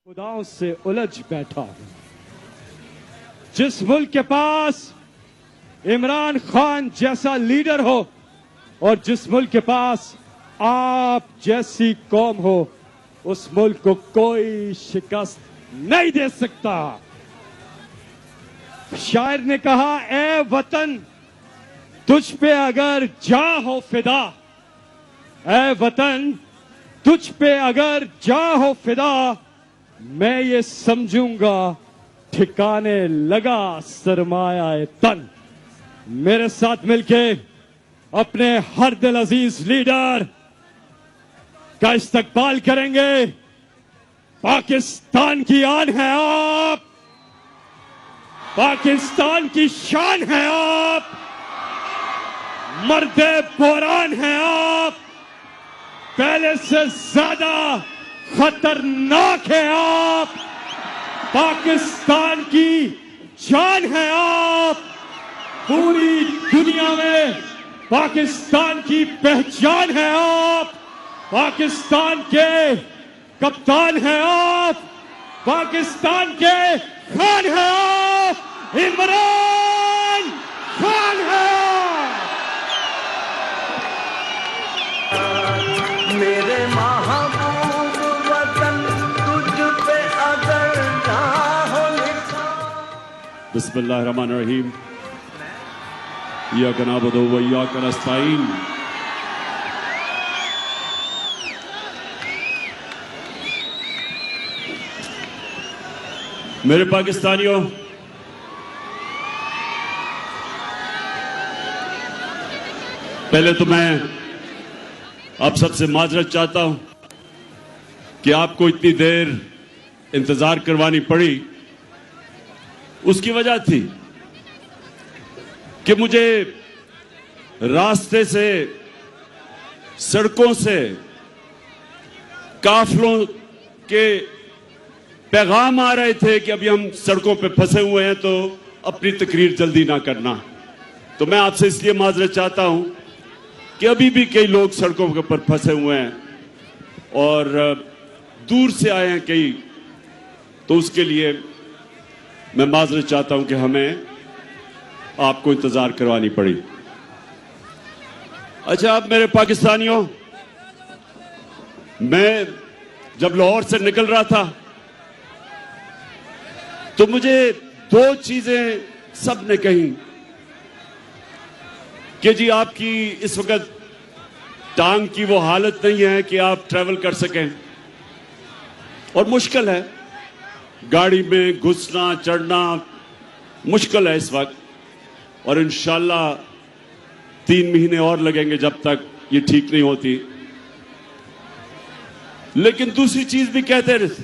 खुदाओं से उलझ बैठा हूं। जिस मुल्क के पास इमरान खान जैसा लीडर हो और जिस मुल्क के पास आप जैसी कौम हो, उस मुल्क को कोई शिकस्त नहीं दे सकता। शायर ने कहा, ए वतन तुझ पे अगर जा हो फिदा, ए वतन तुझ पे अगर जा हो फिदा, मैं ये समझूंगा ठिकाने लगा सरमाया तन। मेरे साथ मिलके अपने हर दिल अजीज लीडर का इस्तकबाल करेंगे। पाकिस्तान की आन है आप, पाकिस्तान की शान है आप, मर्दे बोरान है आप, पहले से ज्यादा खतरनाक है आप, पाकिस्तान की जान है आप, पूरी दुनिया में पाकिस्तान की पहचान है आप, पाकिस्तान के कप्तान है आप, पाकिस्तान के खान है आप, इमरान खान है आप। मेरे महबूब वतन तुझ पे अगर ना हो निशान। बिस्मिल्लाहिर्रहमानिर्रहीम। इय्याका नअबुदु व इय्याका नस्तईन। मेरे पाकिस्तानियों, पहले तो मैं आप सबसे माजरत चाहता हूं कि आपको इतनी देर इंतजार करवानी पड़ी। उसकी वजह थी कि मुझे रास्ते से, सड़कों से काफिलों के पैगाम आ रहे थे कि अभी हम सड़कों पे फंसे हुए हैं, तो अपनी तकरीर जल्दी ना करना। तो मैं आपसे इसलिए माजरत चाहता हूं कि अभी भी कई लोग सड़कों के ऊपर फंसे हुए हैं और दूर से आए हैं कई, तो उसके लिए मैं माजरत चाहता हूं कि हमें आपको इंतजार करवानी पड़ी। अच्छा, अब मेरे पाकिस्तानियों, मैं जब लाहौर से निकल रहा था तो मुझे दो चीजें सबने कही कि जी आपकी इस वक्त टांग की वो हालत नहीं है कि आप ट्रैवल कर सकें और मुश्किल है, गाड़ी में घुसना चढ़ना मुश्किल है इस वक्त, और इंशाल्लाह 3 महीने और लगेंगे जब तक ये ठीक नहीं होती। लेकिन दूसरी चीज भी कहते रहे,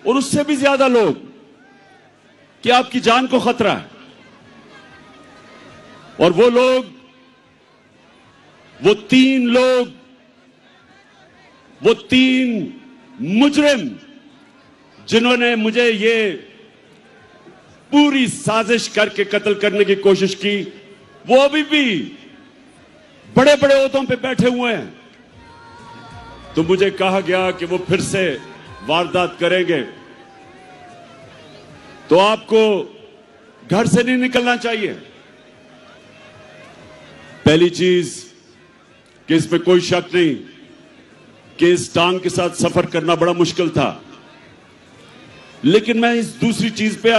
और उससे भी ज्यादा लोग, कि आपकी जान को खतरा है। और वो लोग, वो 3 लोग, वो 3 मुजरिम जिन्होंने मुझे ये पूरी साजिश करके कत्ल करने की कोशिश की, वो अभी भी बड़े बड़े ओहदों पे बैठे हुए हैं। तो मुझे कहा गया कि वो फिर से वारदात करेंगे, तो आपको घर से नहीं निकलना चाहिए। पहली चीज कि इसमें कोई शक नहीं कि इस टांग के साथ सफर करना बड़ा मुश्किल था, लेकिन मैं इस दूसरी चीज पे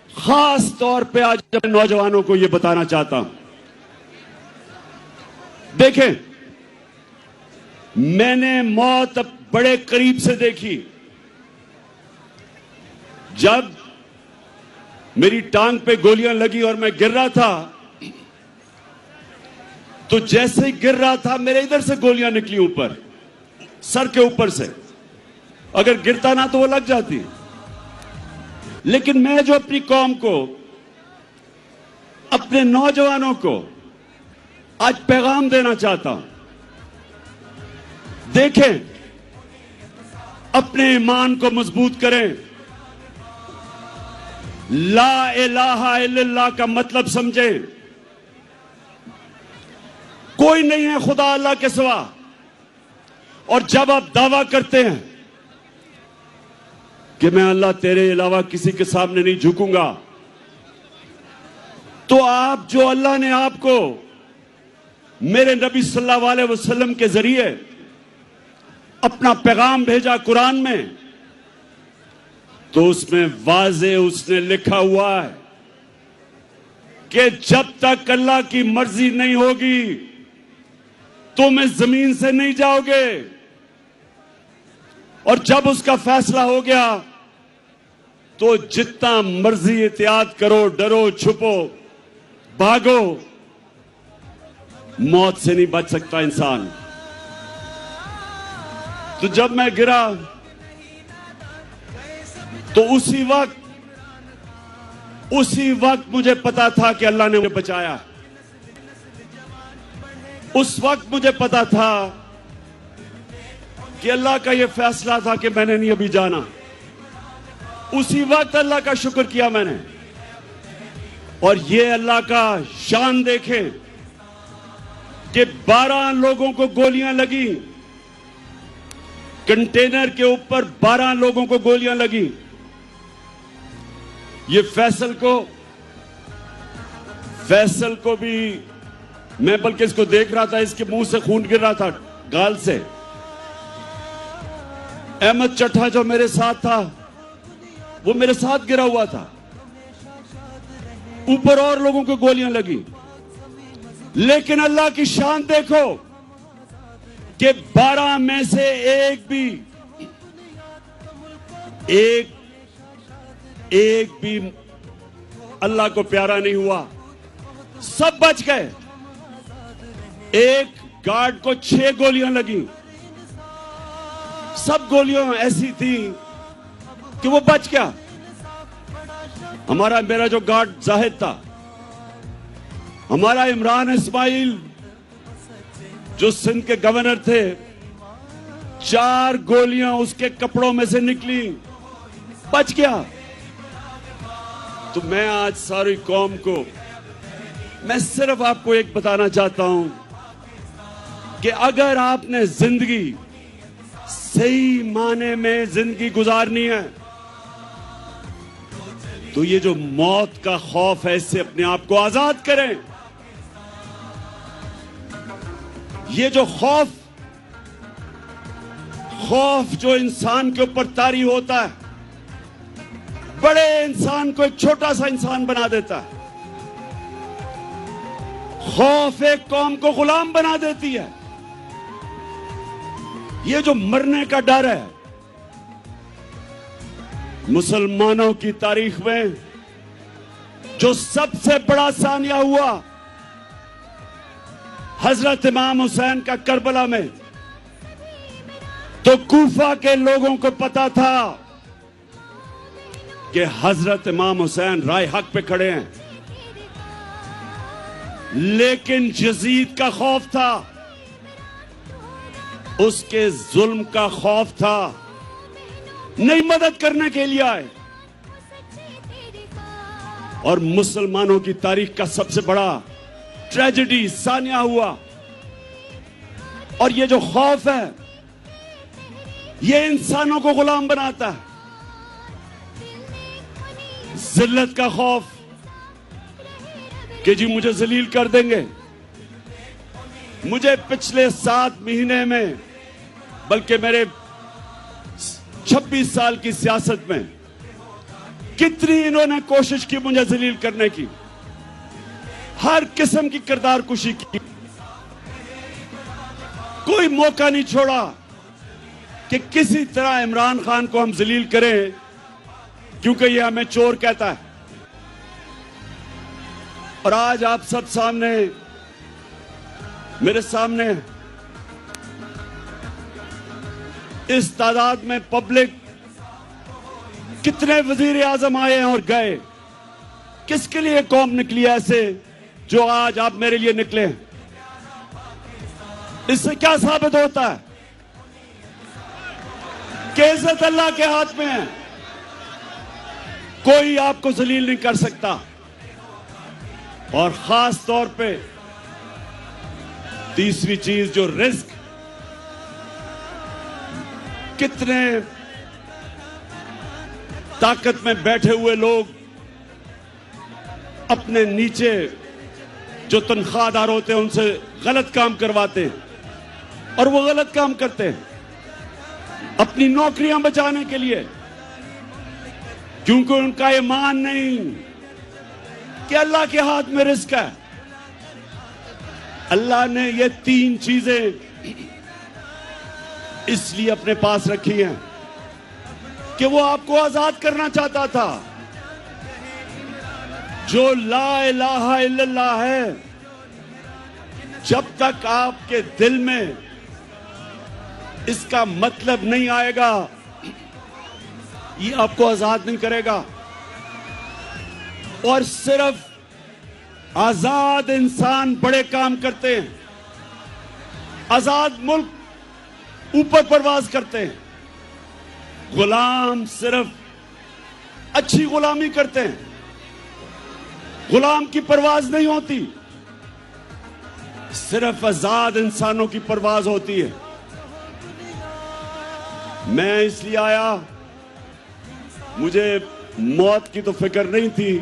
खास तौर पे आज अपने नौजवानों को यह बताना चाहता हूं। देखें, मैंने मौत अब बड़े करीब से देखी। जब मेरी टांग पे गोलियां लगी और मैं गिर रहा था, तो जैसे ही गिर रहा था मेरे इधर से गोलियां निकली ऊपर, सर के ऊपर से। अगर गिरता ना तो वो लग जाती। लेकिन मैं जो अपनी कौम को, अपने नौजवानों को आज पैगाम देना चाहता हूं, देखें, अपने ईमान को मजबूत करें। ला इलाहा इल्लल्लाह का मतलब समझें। कोई नहीं है खुदा अल्लाह के सिवा। और जब आप दावा करते हैं कि मैं अल्लाह तेरे अलावा किसी के सामने नहीं झुकूंगा, तो आप जो अल्लाह ने आपको मेरे नबी सल्लल्लाहु अलैहि वसल्लम के जरिए अपना पैगाम भेजा कुरान में, तो उसमें वाज़े उसने लिखा हुआ है कि जब तक अल्लाह की मर्जी नहीं होगी तुम इस जमीन से नहीं जाओगे, और जब उसका फैसला हो गया तो जितना मर्जी एहतियात करो, डरो, छुपो, भागो, मौत से नहीं बच सकता इंसान। तो जब मैं गिरा तो उसी वक्त मुझे पता था कि अल्लाह ने मुझे बचाया। उस वक्त मुझे पता था कि अल्लाह का यह फैसला था कि मैंने नहीं अभी जाना। उसी वक्त अल्लाह का शुक्र किया मैंने। और ये अल्लाह का शान देखें कि 12 लोगों को गोलियां लगी, कंटेनर के ऊपर 12 लोगों को गोलियां लगी। ये फैसल को भी मैं बल्कि इसको देख रहा था, इसके मुंह से खून गिर रहा था, गाल से। अहमद चट्टा जो मेरे साथ था वो मेरे साथ गिरा हुआ था। ऊपर और लोगों को गोलियां लगी, लेकिन अल्लाह की शान देखो कि 12 में से एक भी अल्लाह को प्यारा नहीं हुआ, सब बच गए। एक गार्ड को 6 गोलियां लगी, सब गोलियां ऐसी थी कि वो बच गया। मेरा जो गार्ड जाहिद था, हमारा इमरान इस्माइल जो सिंध के गवर्नर थे, 4 गोलियां उसके कपड़ों में से निकली, बच गया। तो मैं आज सारी कौम को मैं सिर्फ आपको एक बताना चाहता हूं कि अगर आपने जिंदगी सही माने में जिंदगी गुजारनी है तो ये जो मौत का खौफ है इससे अपने आप को आजाद करें। ये जो खौफ जो इंसान के ऊपर तारी होता है, बड़े इंसान को एक छोटा सा इंसान बना देता है। खौफ एक कौम को गुलाम बना देती है। ये जो मरने का डर है, मुसलमानों की तारीख में जो सबसे बड़ा सानिया हुआ हजरत इमाम हुसैन का करबला में, तो कूफा के लोगों को पता था कि हजरत इमाम हुसैन राय हक पे खड़े हैं, लेकिन यजीद का खौफ था, उसके जुल्म का खौफ था, नहीं मदद करने के लिए आए। और मुसलमानों की तारीख का सबसे बड़ा ट्रेजेडी सानिया हुआ। और ये जो खौफ है ये इंसानों को गुलाम बनाता है। जिल्लत का खौफ कि जी मुझे जलील कर देंगे। मुझे पिछले 7 महीने में, बल्कि मेरे 26 साल की सियासत में कितनी इन्होंने कोशिश की मुझे जलील करने की, हर किस्म की किरदार कुशी की, कोई मौका नहीं छोड़ा कि किसी तरह इमरान खान को हम जलील करें, क्योंकि ये हमें चोर कहता है। और आज आप सब सामने, मेरे सामने इस तादाद में पब्लिक, कितने वजीर आजम आए हैं और गए, किसके लिए कौम निकली ऐसे जो आज आप मेरे लिए निकले। इससे क्या साबित होता है कि इज्जत अल्लाह के हाथ में है, कोई आपको जलील नहीं कर सकता। और खास तौर पे तीसरी चीज जो रिस्क, ताकत में बैठे हुए लोग अपने नीचे जो तनख्वाहदार होते हैं उनसे गलत काम करवाते हैं और वो गलत काम करते हैं अपनी नौकरियां बचाने के लिए, क्योंकि उनका ईमान नहीं कि अल्लाह के हाथ में रिस्क है। अल्लाह ने ये 3 चीजें इसलिए अपने पास रखी हैं कि वो आपको आजाद करना चाहता था। जो ला इलाहा इल्लल्लाह है, जब तक आपके दिल में इसका मतलब नहीं आएगा, ये आपको आजाद नहीं करेगा। और सिर्फ आजाद इंसान बड़े काम करते हैं, आजाद मुल्क ऊपर परवाज करते हैं, गुलाम सिर्फ अच्छी गुलामी करते हैं, गुलाम की परवाज नहीं होती, सिर्फ आजाद इंसानों की परवाज होती है। मैं इसलिए आया, मुझे मौत की तो फिक्र नहीं थी,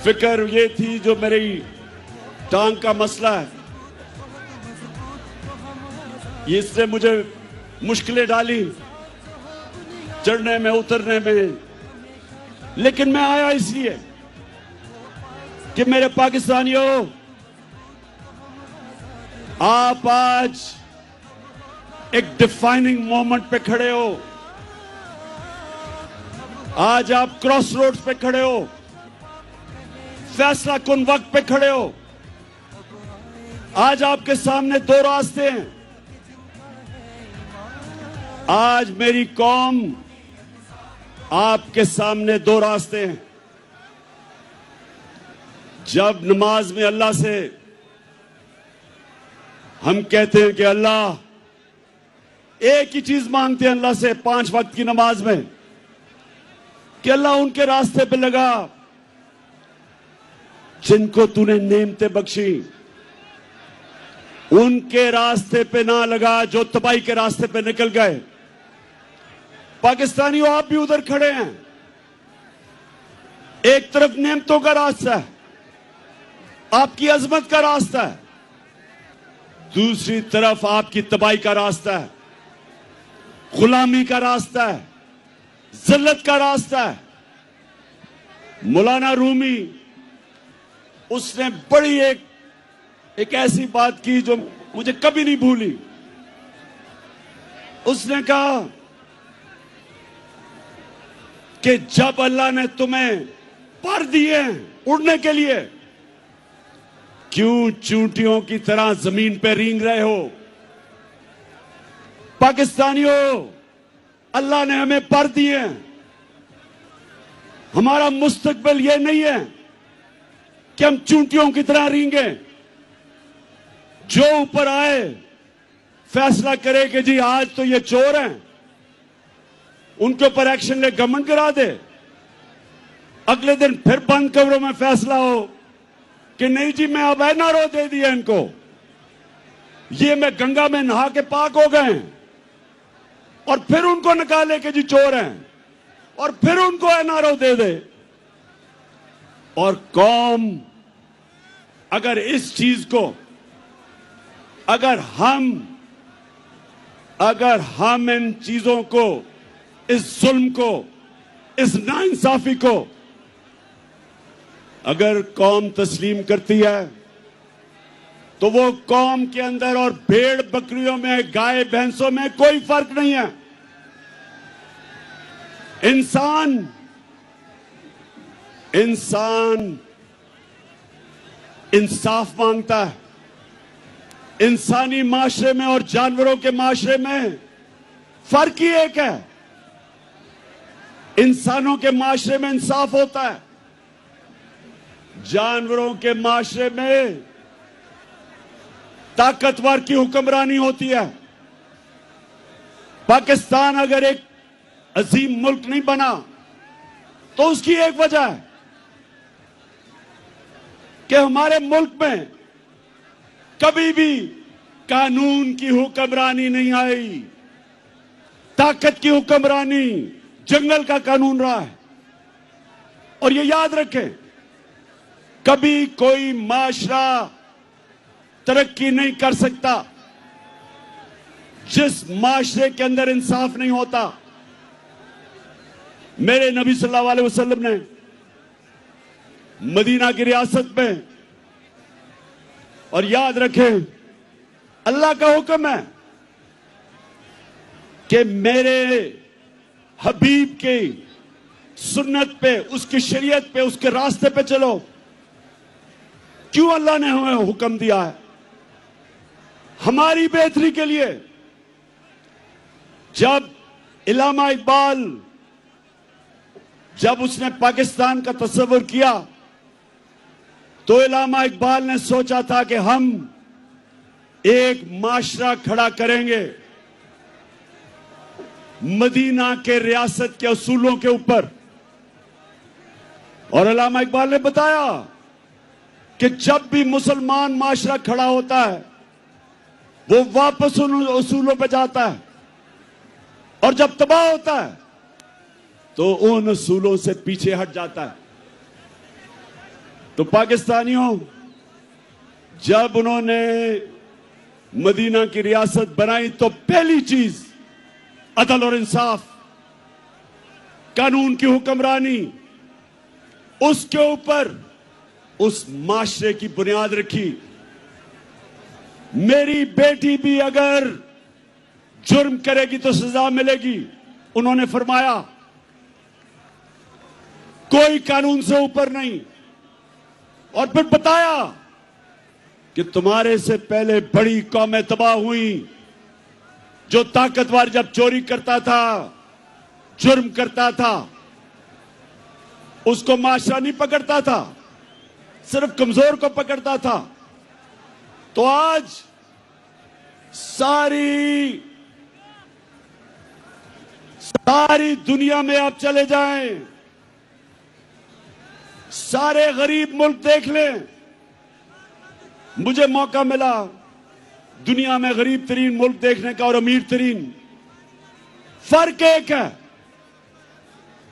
फिक्र ये थी जो मेरी टांग का मसला है, इसने मुझे मुश्किलें डाली चढ़ने में उतरने में। लेकिन मैं आया इसलिए कि मेरे पाकिस्तानियों, आप आज एक डिफाइनिंग मोमेंट पे खड़े हो, आज आप क्रॉस रोड्स पे खड़े हो, फैसला कुन वक्त पे खड़े हो। आज आपके सामने 2 रास्ते हैं। आज मेरी कौम आपके सामने 2 रास्ते हैं। जब नमाज में अल्लाह से हम कहते हैं कि अल्लाह, एक ही चीज मांगते हैं अल्लाह से 5 वक्त की नमाज में कि अल्लाह उनके रास्ते पे लगा जिनको तूने नेमतें बख्शी, उनके रास्ते पे ना लगा जो तबाही के रास्ते पे निकल गए। पाकिस्तानियों, आप भी उधर खड़े हैं। एक तरफ नेमतों का रास्ता है, आपकी अजमत का रास्ता है, दूसरी तरफ आपकी तबाही का रास्ता है, गुलामी का रास्ता है, जिल्लत का रास्ता है। मौलाना रूमी, उसने बड़ी एक ऐसी बात की जो मुझे कभी नहीं भूली। उसने कहा कि जब अल्लाह ने तुम्हें पर दिए उड़ने के लिए, क्यों चूंटियों की तरह जमीन पे रेंग रहे हो? पाकिस्तानियों, अल्लाह ने हमें पर दिए हैं। हमारा मुस्तकबिल यह नहीं है कि हम चूंटियों की तरह रेंगे। जो ऊपर आए फैसला करे कि जी आज तो ये चोर हैं, उनके ऊपर एक्शन ले, गवर्नमेंट गिरा दे। अगले दिन फिर बंद कमरों में फैसला हो कि नहीं जी, मैं अब एनआरओ दे दिया इनको, ये मैं गंगा में नहा के पाक हो गए, और फिर उनको निकाले कि जी चोर हैं, और फिर उनको एनआरओ दे दे। और कौम अगर इस चीज को, अगर हम इन चीजों को, इस जुल्म को, इस नाइंसाफी को अगर कौम तस्लीम करती है, तो वो कौम के अंदर और भेड़ बकरियों में, गाय भैंसों में कोई फर्क नहीं है। इंसान इंसाफ मांगता है। इंसानी माशरे में और जानवरों के माशरे में फर्क ही एक है। इंसानों के माशरे में इंसाफ होता है, जानवरों के माशरे में ताकतवर की हुक्मरानी होती है। पाकिस्तान अगर एक अजीम मुल्क नहीं बना तो उसकी एक वजह है कि हमारे मुल्क में कभी भी कानून की हुक्मरानी नहीं आई, ताकत की हुक्मरानी, जंगल का कानून रहा है। और ये याद रखें, कभी कोई माशरा तरक्की नहीं कर सकता जिस माशरे के अंदर इंसाफ नहीं होता। मेरे नबी सल्लल्लाहु अलैहि वसल्लम ने मदीना की रियासत में, और याद रखें अल्लाह का हुक्म है कि मेरे हबीब के सुन्नत पे, उसकी शरीयत पे, उसके रास्ते पे चलो। क्यों अल्लाह ने हमें हुक्म दिया है? हमारी बेहतरी के लिए। जब इल्लामा इकबाल, जब उसने पाकिस्तान का तस्वर किया, तो इल्लामा इकबाल ने सोचा था कि हम एक माशरा खड़ा करेंगे मदीना के रियासत के असूलों के ऊपर। और इल्लामा इकबाल ने बताया कि जब भी मुसलमान माशरा खड़ा होता है वो वापस उन असूलों पे जाता है, और जब तबाह होता है तो उन असूलों से पीछे हट जाता है। तो पाकिस्तानियों, जब उन्होंने मदीना की रियासत बनाई तो पहली चीज अदल और इंसाफ, कानून की हुक्मरानी, उसके ऊपर उस माशरे की बुनियाद रखी। मेरी बेटी भी अगर जुर्म करेगी तो सजा मिलेगी। उन्होंने फरमाया कोई कानून से ऊपर नहीं। और फिर बताया कि तुम्हारे से पहले बड़ी कौमें तबाह हुई। जो ताकतवर जब चोरी करता था, जुर्म करता था, उसको माशरा नहीं पकड़ता था, सिर्फ कमजोर को पकड़ता था। तो आज सारी दुनिया में आप चले जाएं, सारे गरीब मुल्क देख लें। मुझे मौका मिला दुनिया में गरीब तरीन मुल्क देखने का और अमीर तरीन। फर्क एक है,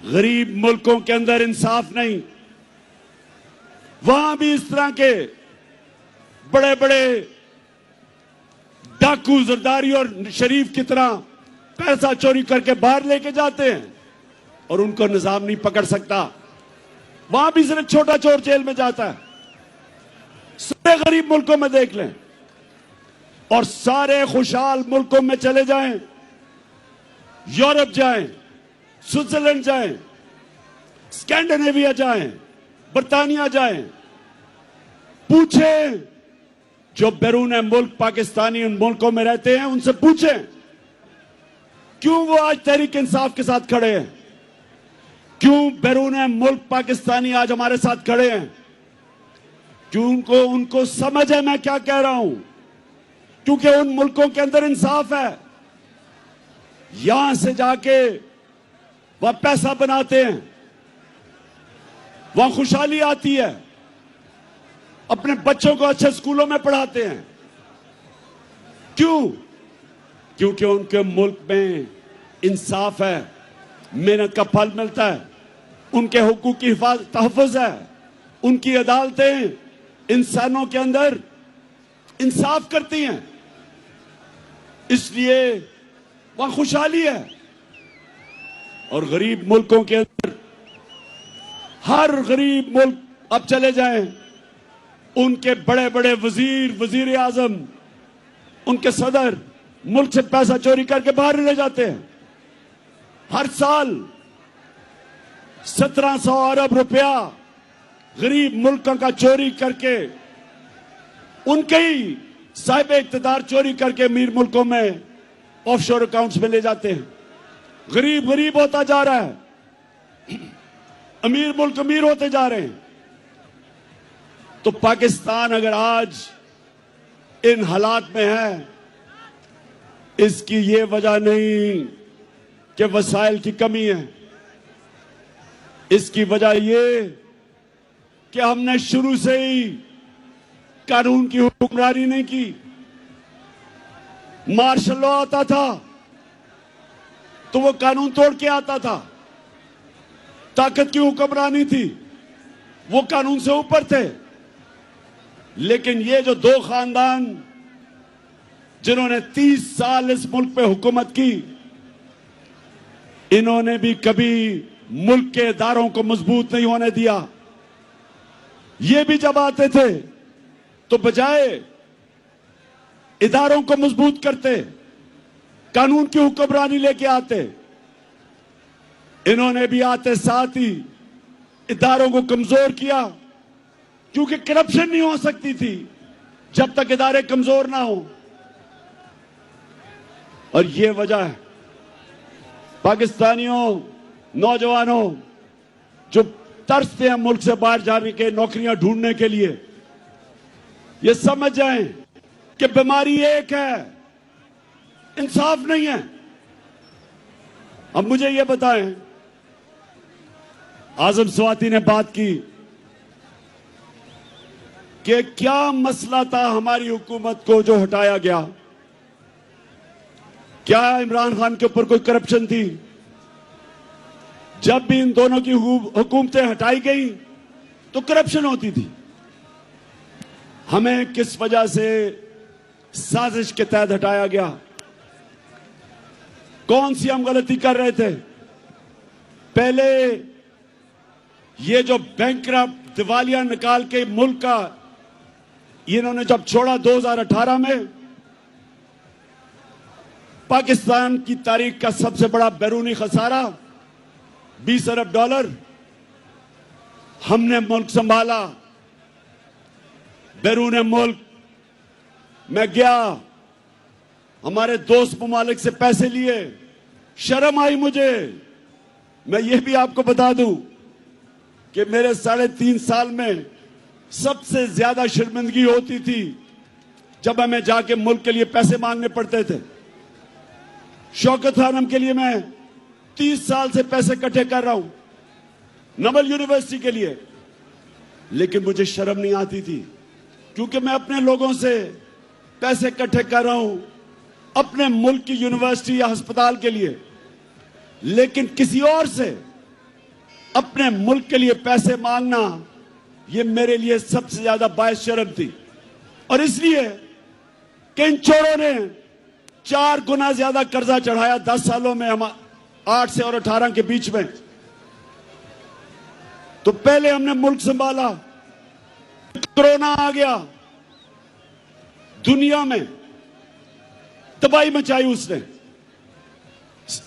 गरीब मुल्कों के अंदर इंसाफ नहीं। वहां भी इस तरह के बड़े बड़े डाकू, जरदारी और शरीफ की तरह पैसा चोरी करके बाहर लेके जाते हैं और उनको निजाम नहीं पकड़ सकता। वहां भी सिर्फ छोटा चोर जेल में जाता है। सारे गरीब मुल्कों में देख लें और सारे खुशहाल मुल्कों में चले जाएं, यूरोप जाएं, स्विट्जरलैंड जाएं, स्कैंडिनेविया जाएं, बर्तानिया जाएं, पूछें जो बैरून मुल्क पाकिस्तानी उन मुल्कों में रहते हैं, उनसे पूछें क्यों वो आज तहरीक इंसाफ के साथ खड़े हैं, क्यों बैरून मुल्क पाकिस्तानी आज हमारे साथ खड़े हैं, क्यों उनको समझ है मैं क्या कह रहा हूं, क्योंकि उन मुल्कों के अंदर इंसाफ है। यहां से जाके वह पैसा बनाते हैं, वहां खुशहाली आती है, अपने बच्चों को अच्छे स्कूलों में पढ़ाते हैं। क्यों? क्योंकि उनके मुल्क में इंसाफ है, मेहनत का फल मिलता है, उनके हुकूक की तहफ़्फ़ुज़ है, उनकी अदालतें इंसानों के अंदर इंसाफ करती हैं, इसलिए वहां खुशहाली है। और गरीब मुल्कों के अंदर, हर गरीब मुल्क अब चले जाएं, उनके बड़े बड़े वजीर, वजीर आजम, उनके सदर मुल्क से पैसा चोरी करके बाहर ले जाते हैं। हर साल 1700 अरब रुपया गरीब मुल्कों का चोरी करके, उनके ही साहिब इख्तिदार चोरी करके अमीर मुल्कों में ऑफशोर अकाउंट्स में ले जाते हैं। गरीब गरीब होता जा रहा है, अमीर मुल्क अमीर होते जा रहे हैं। तो पाकिस्तान अगर आज इन हालात में है, इसकी ये वजह नहीं कि वसाइल की कमी है, इसकी वजह ये कि हमने शुरू से ही कानून की हुक्मरानी नहीं की। मार्शल लॉ आता था तो वो कानून तोड़ के आता था, ताकत की हुक्मरानी थी, वो कानून से ऊपर थे। लेकिन ये जो दो खानदान जिन्होंने 30 साल इस मुल्क पे हुकूमत की, इन्होंने भी कभी मुल्क के इदारों को मजबूत नहीं होने दिया। ये भी जब आते थे तो बजाय इदारों को मजबूत करते, कानून की हुक्मरानी लेके आते, इन्होंने भी आते साथ ही इदारों को कमजोर किया, क्योंकि करप्शन नहीं हो सकती थी जब तक इदारे कमजोर ना हो। और ये वजह है पाकिस्तानियों, नौजवानों जो तरसते हैं मुल्क से बाहर जाने के, नौकरियां ढूंढने के लिए, ये समझ जाएं कि बीमारी एक है, इंसाफ नहीं है। अब मुझे ये बताएं, आजम स्वाति ने बात की कि क्या मसला था हमारी हुकूमत को जो हटाया गया? क्या इमरान खान के ऊपर कोई करप्शन थी? जब भी इन दोनों की हुकूमतें हटाई गई तो करप्शन होती थी। हमें किस वजह से साजिश के तहत हटाया गया? कौन सी हम गलती कर रहे थे? पहले ये जो बैंकरप्ट दिवालिया निकाल के मुल्क का इन्होंने जब छोड़ा 2018 में, पाकिस्तान की तारीख का सबसे बड़ा बैरूनी खसारा 20 अरब डॉलर। हमने मुल्क संभाला, बैरून मुल्क मैं गया, हमारे दोस्त ममालिक से पैसे लिए, शर्म आई मुझे। मैं ये भी आपको बता दूं कि मेरे 3.5 साल में सबसे ज्यादा शर्मिंदगी होती थी जब हमें जाके मुल्क के लिए पैसे मांगने पड़ते थे। शौकत खानम के लिए मैं 30 साल से पैसे इकट्ठे कर रहा हूं, नवल यूनिवर्सिटी के लिए, लेकिन मुझे शर्म नहीं आती थी, क्योंकि मैं अपने लोगों से पैसे इकट्ठे कर रहा हूं अपने मुल्क की यूनिवर्सिटी या अस्पताल के लिए। लेकिन किसी और से अपने मुल्क के लिए पैसे मांगना, ये मेरे लिए सबसे ज्यादा बायस शर्म थी। और इसलिए कि इन चोरों ने 4 गुना ज्यादा कर्जा चढ़ाया 10 सालों में, हम 8 से और 18 के बीच में। तो पहले हमने मुल्क संभाला, कोरोना आ गया, दुनिया में तबाही मचाई उसने।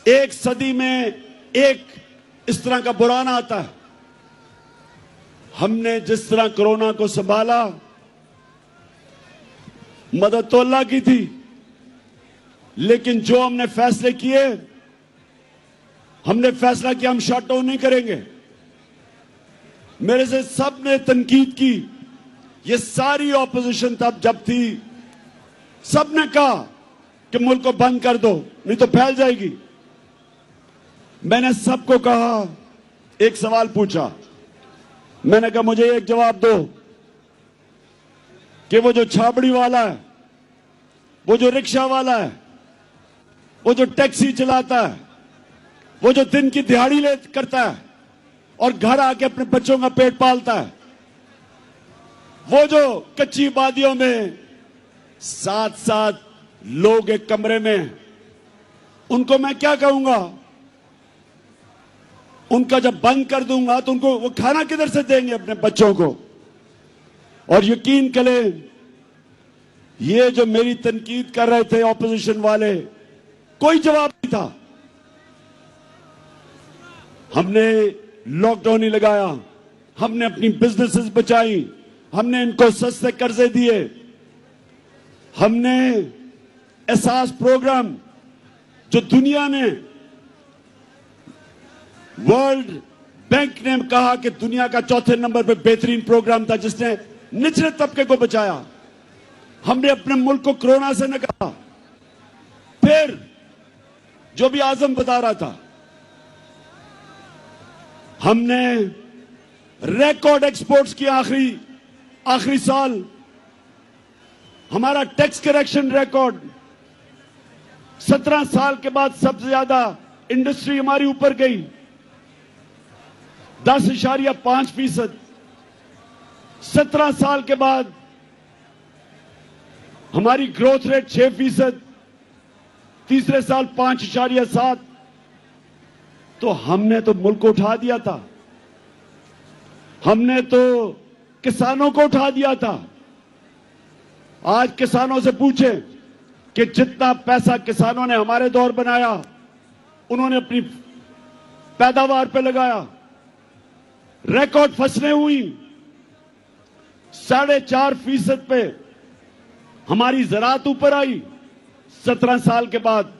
एक सदी में एक इस तरह का बुरान आता है। हमने जिस तरह कोरोना को संभाला, मदद तो अल्लाह की थी, लेकिन जो हमने फैसले किए, हमने फैसला किया हम शट डाउन नहीं करेंगे। मेरे से सबने तनकीद की, ये सारी ऑपोजिशन तब जब थी, सबने कहा कि मुल्क को बंद कर दो नहीं तो फैल जाएगी। मैंने सबको कहा, एक सवाल पूछा, मैंने कहा मुझे एक जवाब दो कि वो जो छाबड़ी वाला है, वो जो रिक्शा वाला है, वो जो टैक्सी चलाता है, वो जो दिन की दिहाड़ी ले करता है और घर आके अपने बच्चों का पेट पालता है, वो जो कच्ची वादियों में 7-7 लोग एक कमरे में, उनको मैं क्या कहूंगा? उनका जब बंद कर दूंगा तो उनको वो खाना किधर से देंगे अपने बच्चों को? और यकीन करें, ये जो मेरी तनकीद कर रहे थे ऑपोजिशन वाले, कोई जवाब नहीं था। हमने लॉकडाउन ही लगाया, हमने अपनी बिजनेसेस बचाई, हमने इनको सस्ते कर्जे दिए, हमने एहसास प्रोग्राम जो दुनिया ने, वर्ल्ड बैंक ने कहा कि दुनिया का 4थे नंबर पे बेहतरीन प्रोग्राम था जिसने निचले तबके को बचाया, हमने अपने मुल्क को कोरोना से निकाला। फिर जो भी आजम बता रहा था, हमने रिकॉर्ड एक्सपोर्ट्स की। आखिरी साल हमारा टैक्स करेक्शन रिकॉर्ड, 17 साल के बाद सबसे ज्यादा इंडस्ट्री हमारी ऊपर गई। 10.5%। 17 साल के बाद हमारी ग्रोथ रेट 6%, तीसरे साल 5.7। तो हमने तो मुल्क को उठा दिया था, हमने तो किसानों को उठा दिया था। आज किसानों से पूछें कि जितना पैसा किसानों ने हमारे दौर बनाया, उन्होंने अपनी पैदावार पे लगाया, रिकॉर्ड फसलें हुई, 4.5% पे हमारी ज़राअत ऊपर आई 17 साल के बाद।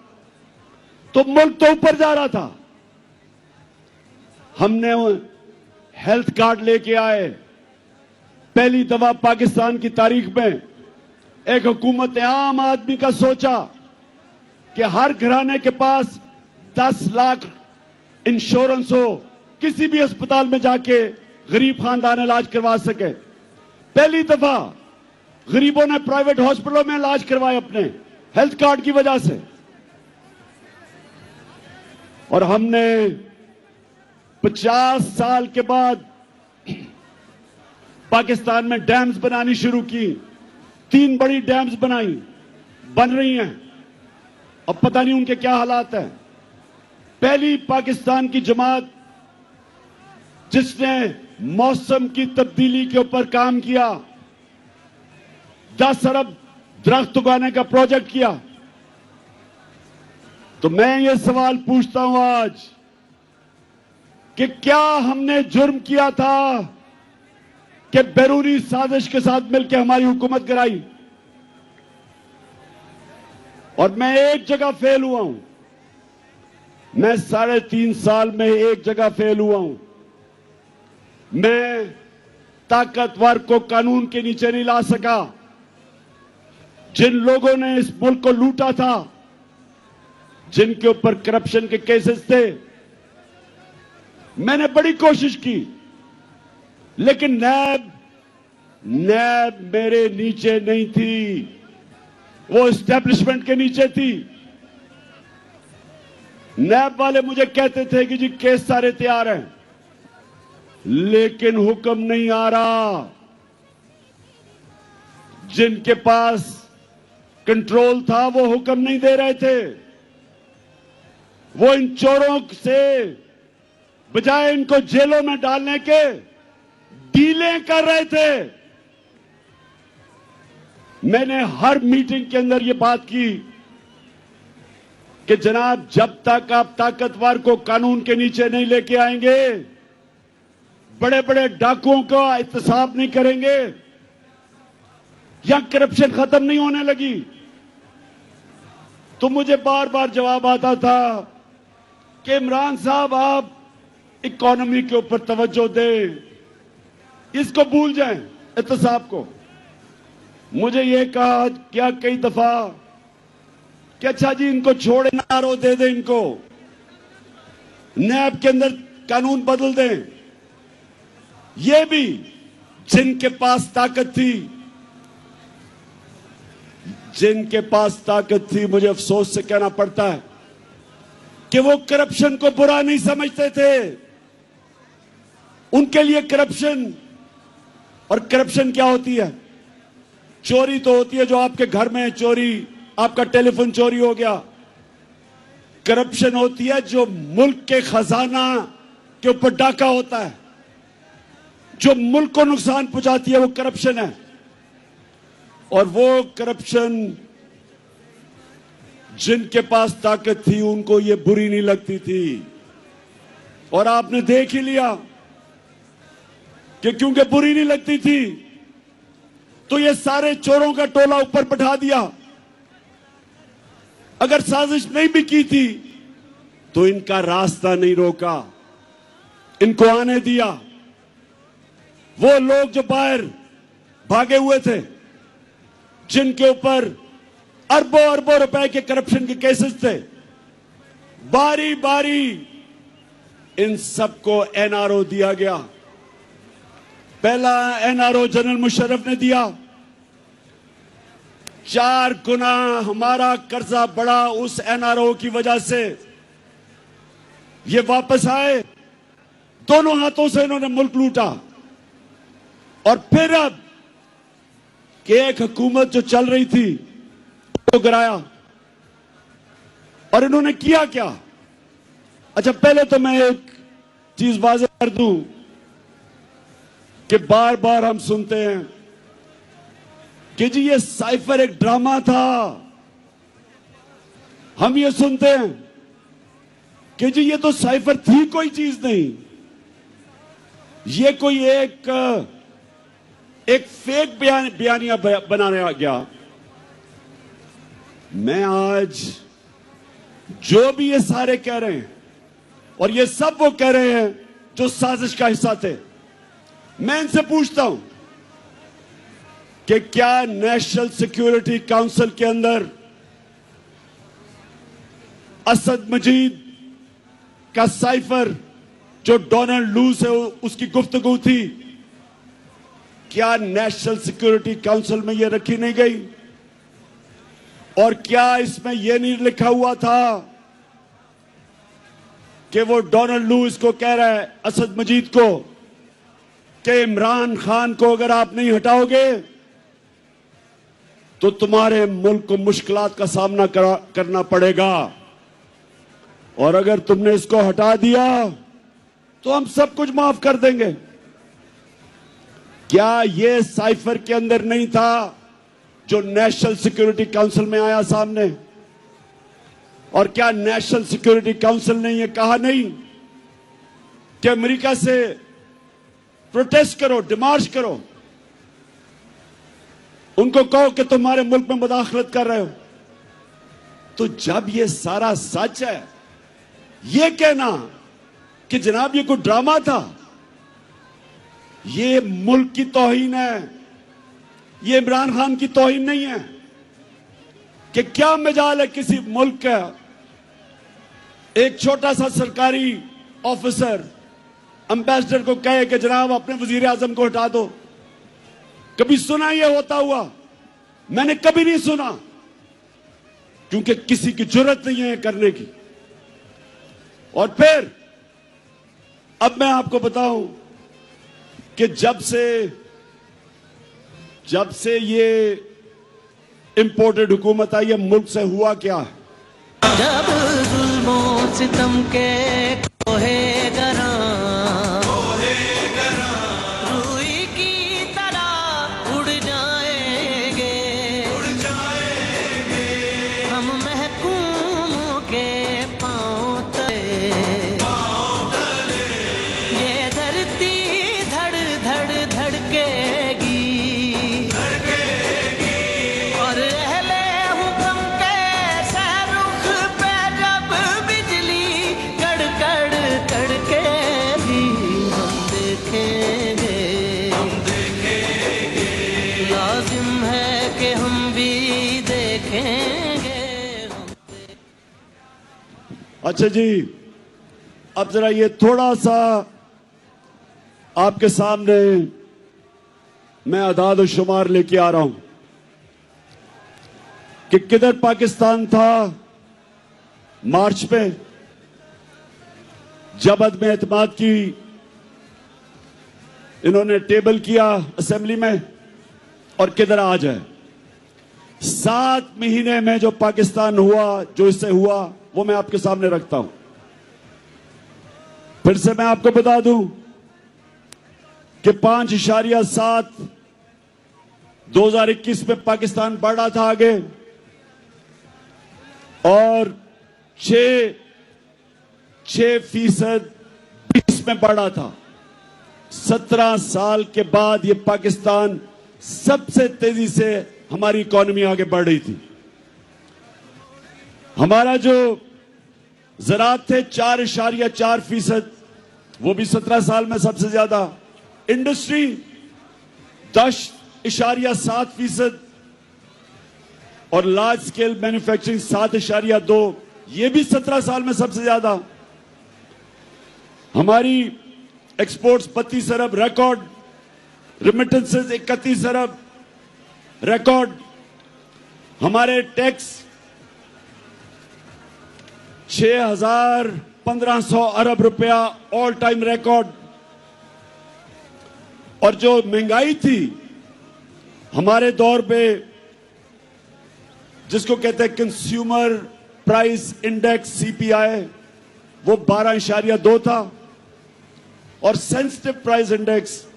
तो मुल्क तो ऊपर जा रहा था। हमने हेल्थ कार्ड लेके आए। पहली दफा पाकिस्तान की तारीख में एक हुकूमत ने आम आदमी का सोचा कि हर घराने के पास 10 लाख इंश्योरेंस हो, किसी भी अस्पताल में जाके गरीब खानदान इलाज करवा सके। पहली दफा गरीबों ने प्राइवेट हॉस्पिटलों में इलाज करवाए अपने हेल्थ कार्ड की वजह से। और हमने 50 साल के बाद पाकिस्तान में डैम्स बनानी शुरू की। 3 बड़ी डैम्स बन रही हैं। अब पता नहीं उनके क्या हालात हैं। पहली पाकिस्तान की जमात जिसने मौसम की तब्दीली के ऊपर काम किया, 10 अरब दरख्त उगाने का प्रोजेक्ट किया। तो मैं ये सवाल पूछता हूं आज कि क्या हमने जुर्म किया था कि बैरूनी साजिश के साथ मिलकर हमारी हुकूमत कराई? और मैं एक जगह फेल हुआ हूं। मैं 3.5 साल में एक जगह फेल हुआ हूं। मैं ताकतवर को कानून के नीचे नहीं ला सका। जिन लोगों ने इस मुल्क को लूटा था, जिनके ऊपर करप्शन के केसेस थे, मैंने बड़ी कोशिश की, लेकिन नैब मेरे नीचे नहीं थी, वो एस्टेब्लिशमेंट के नीचे थी। नैब वाले मुझे कहते थे कि जी केस सारे तैयार हैं, लेकिन हुक्म नहीं आ रहा। जिनके पास कंट्रोल था वो हुक्म नहीं दे रहे थे। वो इन चोरों से बजाय इनको जेलों में डालने के डीलें कर रहे थे। मैंने हर मीटिंग के अंदर ये बात की कि जनाब, जब तक आप ताकतवर को कानून के नीचे नहीं लेके आएंगे, बड़े बड़े डाकुओं का एहतसाब नहीं करेंगे, या करप्शन खत्म नहीं होने लगी। तो मुझे बार बार जवाब आता था कि इमरान साहब, आप इकोनॉमी के ऊपर तवज्जो दें, इसको भूल जाएं, एहतसाब को। मुझे ये कहा क्या कई दफा कि अच्छा जी इनको छोड़े, नारो दे दें, इनको नैब के अंदर कानून बदल दें। ये भी जिनके पास ताकत थी, जिनके पास ताकत थी, मुझे अफसोस से कहना पड़ता है कि वो करप्शन को बुरा नहीं समझते थे। उनके लिए करप्शन, और करप्शन क्या होती है? चोरी तो होती है जो आपके घर में चोरी, आपका टेलीफोन चोरी हो गया। करप्शन होती है जो मुल्क के खजाना के ऊपर डाका होता है, जो मुल्क को नुकसान पहुंचाती है, वो करप्शन है। और वो करप्शन जिनके पास ताकत थी उनको ये बुरी नहीं लगती थी। और आपने देख ही लिया कि क्योंकि बुरी नहीं लगती थी तो ये सारे चोरों का टोला ऊपर बैठा दिया। अगर साजिश नहीं भी की थी तो इनका रास्ता नहीं रोका, इनको आने दिया। वो लोग जो बाहर भागे हुए थे, जिनके ऊपर अरबों अरबों रुपए के करप्शन के केसेस थे, बारी बारी इन सबको एनआरओ दिया गया। पहला एनआरओ जनरल मुशर्रफ ने दिया। 4 गुना हमारा कर्जा बढ़ा उस एनआरओ की वजह से। ये वापस आए, दोनों हाथों से इन्होंने मुल्क लूटा। और फिर अब कि एक हुकूमत जो चल रही थी तो गिराया। और इन्होंने किया क्या? अच्छा, पहले तो मैं एक चीज वाज़ेह कर दूं कि बार बार हम सुनते हैं कि जी ये साइफर एक ड्रामा था। हम ये सुनते हैं कि जी ये तो साइफर थी कोई चीज नहीं, ये कोई एक फेक बयानिया बनाया गया। मैं आज जो भी ये सारे कह रहे हैं, और ये सब वो कह रहे हैं जो साजिश का हिस्सा थे, मैं इनसे पूछता हूं कि क्या नेशनल सिक्योरिटी काउंसिल के अंदर असद मजीद का साइफर जो डोनाल्ड लू से उसकी गुफ्तगू थी, क्या नेशनल सिक्योरिटी काउंसिल में यह रखी नहीं गई? और क्या इसमें यह नहीं लिखा हुआ था कि वो डोनाल्ड लू इसको कह रहा है असद मजीद को कि इमरान खान को अगर आप नहीं हटाओगे तो तुम्हारे मुल्क को मुश्किलात का सामना करना पड़ेगा, और अगर तुमने इसको हटा दिया तो हम सब कुछ माफ कर देंगे। क्या ये साइफर के अंदर नहीं था जो नेशनल सिक्योरिटी काउंसिल में आया सामने? और क्या नेशनल सिक्योरिटी काउंसिल ने यह कहा नहीं कि अमेरिका से प्रोटेस्ट करो, डिमार्च करो, उनको कहो कि तुम्हारे मुल्क में मुदाखलत कर रहे हो? तो जब ये सारा सच है, ये कहना कि जनाब ये कोई ड्रामा था, ये मुल्क की तौहीन है, ये इमरान खान की तौहीन नहीं है। कि क्या मजाल है किसी मुल्क का एक छोटा सा सरकारी ऑफिसर एम्बेसडर को कहे कि जनाब अपने वजीर आजम को हटा दो? कभी सुना यह होता हुआ? मैंने कभी नहीं सुना, क्योंकि किसी की जुर्रत नहीं है करने की। और फिर अब मैं आपको बताऊं कि जब से ये इंपोर्टेड हुकूमत आई है, मुल्क से हुआ क्या है? जब जुल्मों सितम के कोहे गरा रूई की तरह उड़ जाएंगे हम महकूमों के पांव तले, ये धरती धड़ धड़ धड़केगी और अहले हुक्म के सहरुख पे जब बिजली कड़कड़ कड़केगी हम देखेंगे लाजिम है कि हम भी देखेंगे। अच्छा जी, अब जरा ये थोड़ा सा आपके सामने मैं अदाद और शुमार लेके आ रहा हूं कि किधर पाकिस्तान था मार्च में जब अदम एतमाद की इन्होंने टेबल किया असेंबली में, और किधर आज है। 7 महीने में जो पाकिस्तान हुआ, जो इससे हुआ, वो मैं आपके सामने रखता हूं। फिर से मैं आपको बता दूं कि 5.7 2021 में पाकिस्तान बढ़ रहा था आगे, और 6% 20 में बढ़ा था। 17 साल के बाद ये पाकिस्तान सबसे तेजी से हमारी इकोनॉमी आगे बढ़ रही थी। हमारा जो ज़राअत थे 4.4%, वो भी 17 साल में सबसे ज्यादा। इंडस्ट्री 10.7%, और लार्ज स्केल मैन्युफैक्चरिंग 7.2, ये भी 17 साल में सबसे ज्यादा। हमारी एक्सपोर्ट्स 32 अरब रिकॉर्ड, रिमिटेंसेस 31 अरब रिकॉर्ड, हमारे टैक्स 6,1500 अरब रुपया ऑल टाइम रिकॉर्ड, और जो महंगाई थी हमारे दौर पे, जिसको कहते हैं कंज्यूमर प्राइस इंडेक्स सीपीआई, वो 12.2 था और सेंसिटिव प्राइस इंडेक्स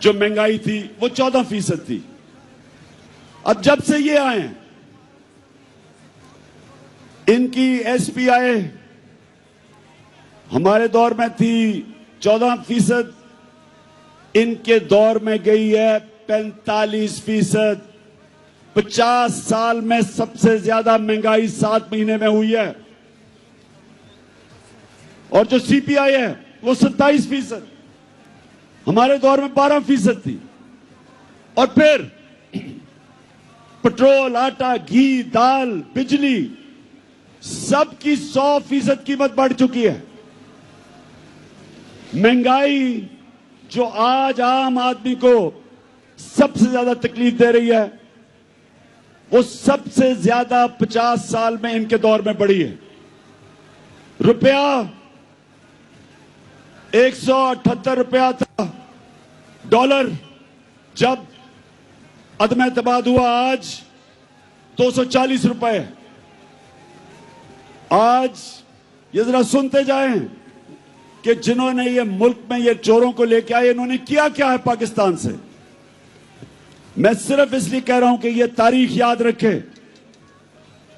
जो महंगाई थी वो 14% थी। अब जब से ये आए हैं, इनकी एसपीआई हमारे दौर में थी 14%, इनके दौर में गई है 45%। 50 साल में सबसे ज्यादा महंगाई 7 महीने में हुई है। और जो सीपीआई है वो 27%, हमारे दौर में 12% थी। और फिर पेट्रोल, आटा, घी, दाल, बिजली, सबकी 100% कीमत बढ़ चुकी है। महंगाई जो आज आम आदमी को सबसे ज्यादा तकलीफ दे रही है, वो सबसे ज्यादा 50 साल में इनके दौर में बढ़ी है। रुपया 178 रुपया था, डॉलर जब अदम एतमाद हुआ आज 240 रुपए। आज ये जरा सुनते जाएं कि जिन्होंने ये मुल्क में ये चोरों को लेके आए, इन्होंने किया क्या है पाकिस्तान से। मैं सिर्फ इसलिए कह रहा हूं कि ये तारीख याद रखे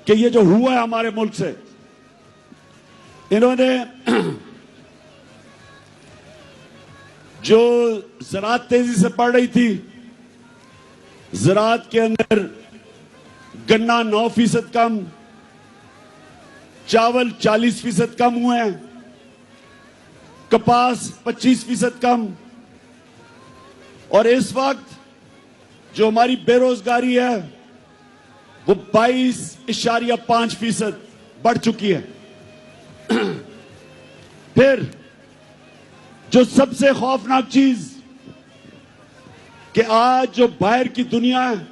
कि ये जो हुआ है हमारे मुल्क से। इन्होंने जो ज़राअत तेजी से बढ़ रही थी, ज़राअत के अंदर गन्ना 9% कम, चावल 40% कम हुए हैं, कपास 25% कम, और इस वक्त जो हमारी बेरोजगारी है वो 22.5% बढ़ चुकी है। फिर जो सबसे खौफनाक चीज कि आज जो बाहर की दुनिया है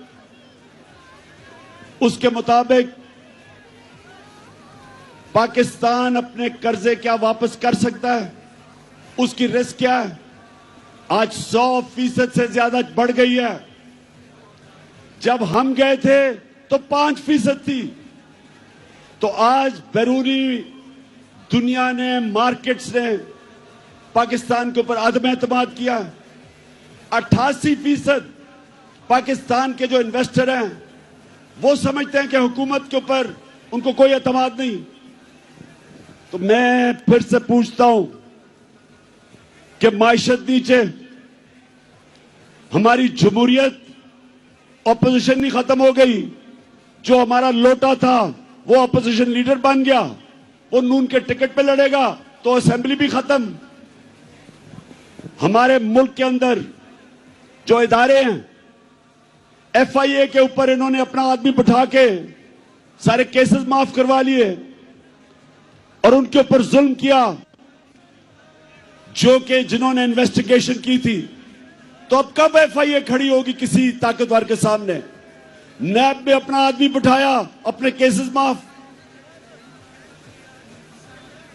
उसके मुताबिक पाकिस्तान अपने कर्जे क्या वापस कर सकता है, उसकी रिस्क क्या है, आज 100% से ज्यादा बढ़ गई है। जब हम गए थे तो 5% थी। तो आज बैरूनी दुनिया ने, मार्केट्स ने पाकिस्तान के ऊपर अदम एतमाद किया। 88% पाकिस्तान के जो इन्वेस्टर हैं वो समझते हैं कि हुकूमत के ऊपर उनको कोई एतमाद नहीं। तो मैं फिर से पूछता हूं कि माइशत नीचे, हमारी जमहूरियत, ऑपोजिशन नहीं खत्म हो गई। जो हमारा लोटा था वो ऑपोजिशन लीडर बन गया, वो नून के टिकट पे लड़ेगा तो असेंबली भी खत्म। हमारे मुल्क के अंदर जो इदारे हैं, एफआईए के ऊपर इन्होंने अपना आदमी बिठा के सारे केसेस माफ करवा लिए और उनके ऊपर जुल्म किया, जो कि जिन्होंने इन्वेस्टिगेशन की थी। तो अब कब एफआईए खड़ी होगी किसी ताकतवर के सामने? नैब में अपना आदमी बिठाया, अपने केसेस माफ।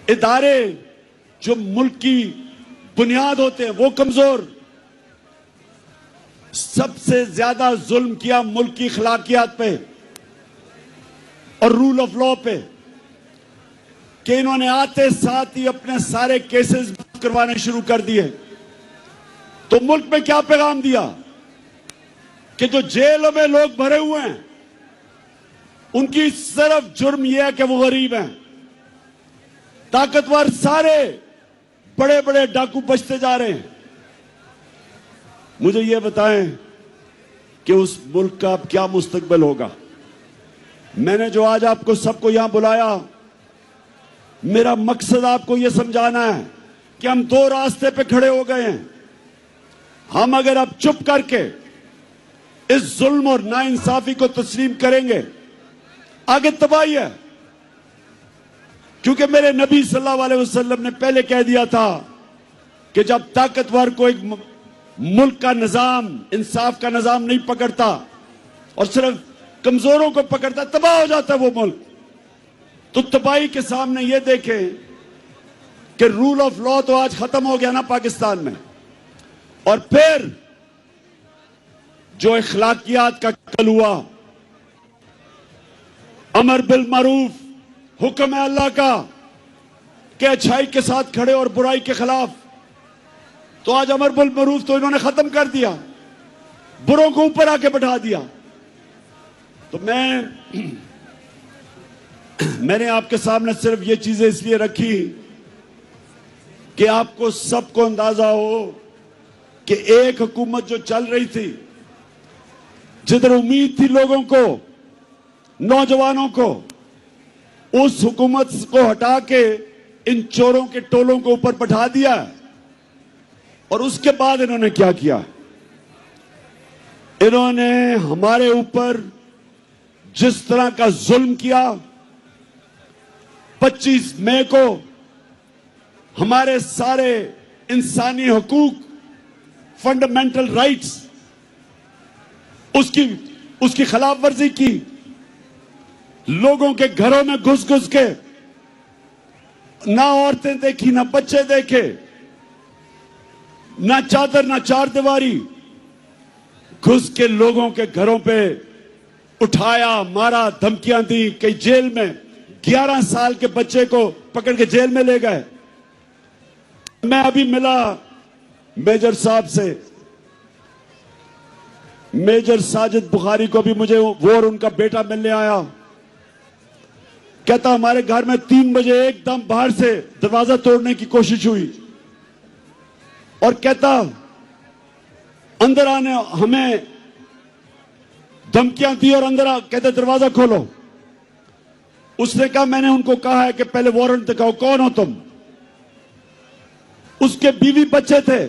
इदारे जो मुल्क की बुनियाद होते हैं वो कमजोर। सबसे ज्यादा जुल्म किया मुल्क की अखलाकियात पे और रूल ऑफ लॉ पे, कि इन्होंने आते साथ ही अपने सारे केसेस माफ करवाने शुरू कर दिए। तो मुल्क में क्या पैगाम दिया कि जो जेलों में लोग भरे हुए हैं उनकी सिर्फ जुर्म यह है कि वो गरीब हैं। ताकतवर सारे बड़े बड़े डाकू बचते जा रहे हैं। मुझे यह बताएं कि उस मुल्क का अब क्या मुस्तकबिल होगा। मैंने जो आज आपको सबको यहां बुलाया, मेरा मकसद आपको यह समझाना है कि हम दो रास्ते पे खड़े हो गए हैं। हम अगर अब चुप करके इस जुल्म और नाइंसाफी को तस्लीम करेंगे, आगे तबाही है। क्योंकि मेरे नबी सल्लल्लाहु अलैहि वसल्लम ने पहले कह दिया था कि जब ताकतवर को एक मुल्क का निजाम, इंसाफ का निजाम नहीं पकड़ता और सिर्फ कमजोरों को पकड़ता, तबाह हो जाता है वो मुल्क। तो तबाही के सामने ये देखें कि रूल ऑफ लॉ तो आज खत्म हो गया ना पाकिस्तान में। और फिर जो इखलाकियात का कत्ल हुआ, अमर बिल मारूफ, हुक्म है अल्लाह का कि अच्छाई के साथ खड़े और बुराई के खिलाफ, तो आज अमर बिल मारूफ तो इन्होंने खत्म कर दिया, बुरों को ऊपर आके बैठा दिया। तो मैंने आपके सामने सिर्फ ये चीजें इसलिए रखी कि आपको सबको अंदाजा हो कि एक हुकूमत जो चल रही थी, जिधर उम्मीद थी लोगों को, नौजवानों को, उस हुकूमत को हटा के इन चोरों के टोलों को ऊपर बैठा दिया। और उसके बाद इन्होंने क्या किया? इन्होंने हमारे ऊपर जिस तरह का जुल्म किया, 25 मई को हमारे सारे इंसानी हकूक, फंडामेंटल राइट्स, उसकी खिलाफ वर्जी की। लोगों के घरों में घुस घुस के ना औरतें देखी, ना बच्चे देखे, ना चादर, ना चारदीवारी, घुस के लोगों के घरों पे उठाया, मारा, धमकियां दी। कई जेल में 11 साल के बच्चे को पकड़ के जेल में ले गए। मैं अभी मिला मेजर साहब से, मेजर साजिद बुखारी को भी मुझे वो और उनका बेटा मिलने आया। कहता हमारे घर में 3 बजे एकदम बाहर से दरवाजा तोड़ने की कोशिश हुई और कहता अंदर आने हमें धमकियां दी और अंदर कहते दरवाजा खोलो। उसने कहा मैंने उनको कहा है कि पहले वारंट दिखाओ, कौन हो तुम? उसके बीवी बच्चे थे,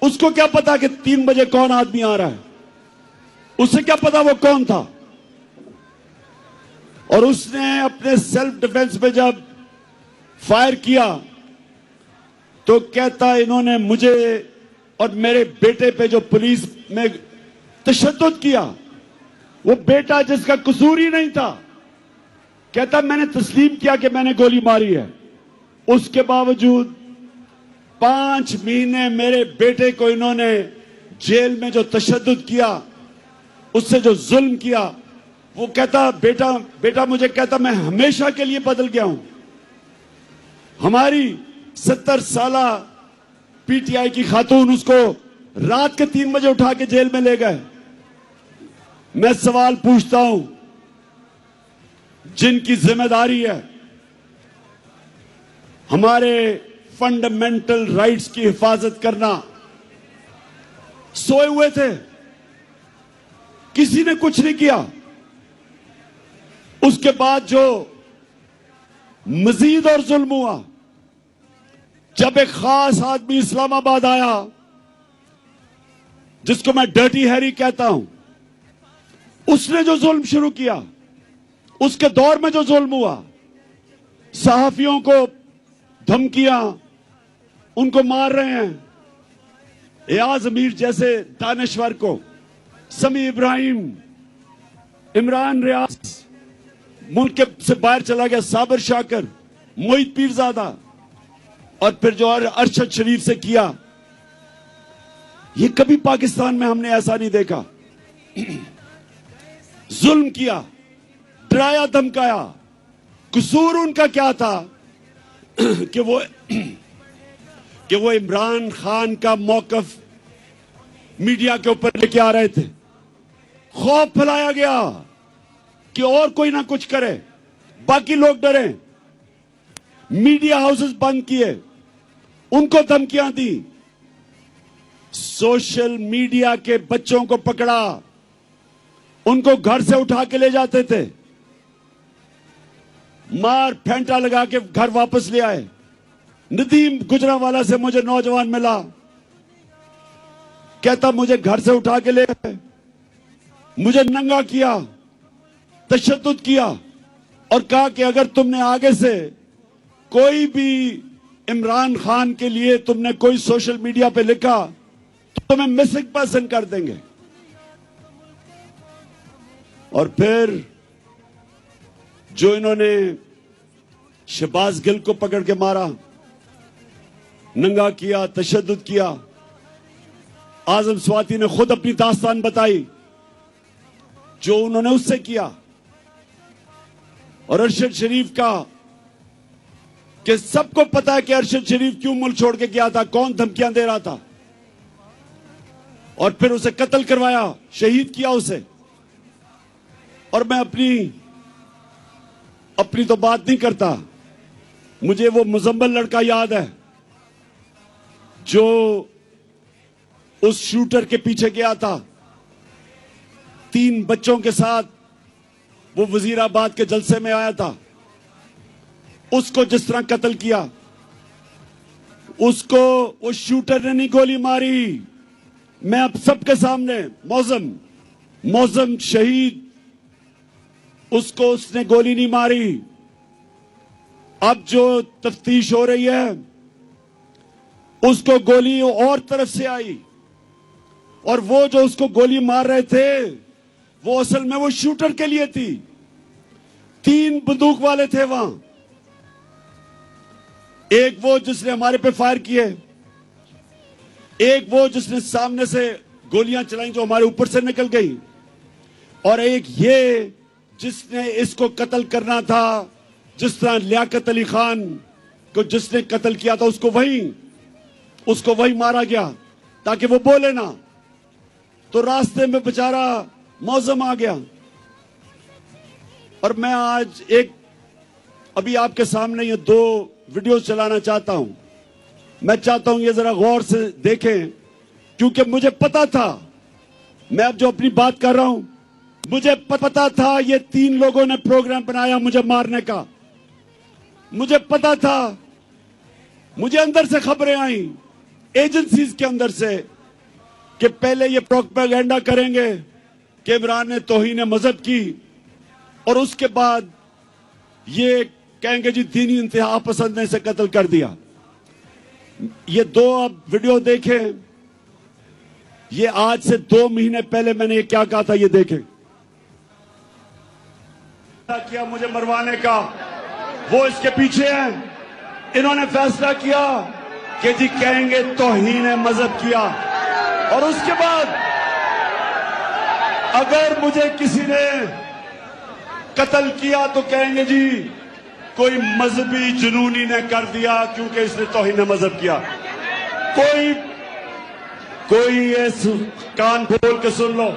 उसको क्या पता कि 3 बजे कौन आदमी आ रहा है? उसे क्या पता वो कौन था? और उसने अपने सेल्फ डिफेंस में जब फायर किया तो कहता इन्होंने मुझे और मेरे बेटे पे जो पुलिस में तशद्दुद किया, वो बेटा जिसका कसूर ही नहीं था, कहता मैंने तस्लीम किया कि मैंने गोली मारी है। उसके बावजूद 5 महीने मेरे बेटे को इन्होंने जेल में जो तशद्दुद किया, उससे जो जुल्म किया, वो कहता बेटा मुझे कहता मैं हमेशा के लिए बदल गया हूं। हमारी 70 साला पीटीआई की खातून, उसको रात के 3 बजे उठा के जेल में ले गए। मैं सवाल पूछता हूं, जिनकी जिम्मेदारी है हमारे फंडामेंटल राइट्स की हिफाजत करना, सोए हुए थे, किसी ने कुछ नहीं किया। उसके बाद जो मजीद और जुल्म हुआ, जब एक खास आदमी इस्लामाबाद आया जिसको मैं डर्टी हैरी कहता हूं, उसने जो जुल्म शुरू किया, उसके दौर में जो जुल्म हुआ, सहाफियों को धमकियां, उनको मार रहे हैं, एयाज अमीर जैसे दानश्वर को, समी इब्राहिम, इमरान रियाज, मुल्क से बाहर चला गया साबिर शाकर, मोहित पीरजादा, और फिर जो अरशद शरीफ से किया, ये कभी पाकिस्तान में हमने ऐसा नहीं देखा। जुल्म किया, डराया, धमकाया। कसूर उनका क्या था कि वो इमरान खान का मौकफ मीडिया के ऊपर लेके आ रहे थे। खौफ फैलाया गया कि और कोई ना कुछ करे, बाकी लोग डरे। मीडिया हाउसेस बंद किए, उनको धमकियां दी, सोशल मीडिया के बच्चों को पकड़ा, उनको घर से उठा के ले जाते थे, मार फेंटा लगा के घर वापस ले आए। नदीम गुजरांवाला से मुझे नौजवान मिला, कहता मुझे घर से उठा के ले गए, मुझे नंगा किया, तशद्दुद किया और कहा कि अगर तुमने आगे से कोई भी इमरान खान के लिए तुमने कोई सोशल मीडिया पे लिखा तो तुम्हें मिसिंग पर्सन कर देंगे। और फिर जो इन्होंने शहबाज गिल को पकड़ के मारा, नंगा किया, तशद्दुद किया, आजम स्वाति ने खुद अपनी दास्तान बताई जो उन्होंने उससे किया। और अरशद शरीफ का कि सबको पता है कि अरशद शरीफ क्यों मुल्क छोड़ के गया था, कौन धमकियां दे रहा था, और फिर उसे कत्ल करवाया, शहीद किया उसे। और मैं अपनी तो बात नहीं करता, मुझे वो मुजम्मल लड़का याद है जो उस शूटर के पीछे गया था 3 बच्चों के साथ, वो वजीराबाद के जलसे में आया था, उसको जिस तरह कत्ल किया, उसको उस शूटर ने नहीं गोली मारी। मैं अब सबके सामने मौजम शहीद, उसको उसने गोली नहीं मारी। अब जो तफ्तीश हो रही है, उसको गोली और तरफ से आई, और वो जो उसको गोली मार रहे थे वो असल में वो शूटर के लिए थी। 3 बंदूक वाले थे वहां, एक वो जिसने हमारे पे फायर किए, एक वो जिसने सामने से गोलियां चलाई जो हमारे ऊपर से निकल गई, और एक ये जिसने इसको कत्ल करना था। जिस तरह लियाकत अली खान को जिसने कत्ल किया था उसको वही मारा गया ताकि वो बोले ना। तो रास्ते में बेचारा मौजम आ गया। और मैं आज अभी आपके सामने ये 2 वीडियो चलाना चाहता हूं। मैं चाहता हूं ये जरा गौर से देखें, क्योंकि मुझे पता था, मैं अब जो अपनी बात कर रहा हूं, मुझे पता था ये 3 लोगों ने प्रोग्राम बनाया मुझे मारने का। मुझे पता था, मुझे अंदर से खबरें आई, एजेंसीज के अंदर से, कि पहले ये प्रोपेगेंडा करेंगे कि इमरान ने तौहीन मजहब की, और उसके बाद ये कहेंगे जी दीनी इंतहा पसंद ने इसे कत्ल कर दिया। ये 2 अब वीडियो देखें, ये आज से 2 महीने पहले मैंने ये क्या कहा था, ये देखें। किया मुझे मरवाने का, वो इसके पीछे हैं। इन्होंने फैसला किया कि जी कहेंगे तौहीन मजहब किया, और उसके बाद अगर मुझे किसी ने कत्ल किया तो कहेंगे जी कोई मजहबी जुनूनी ने कर दिया क्योंकि इसने तौहीन मजहब किया। कोई इस कान खोल के सुन लो,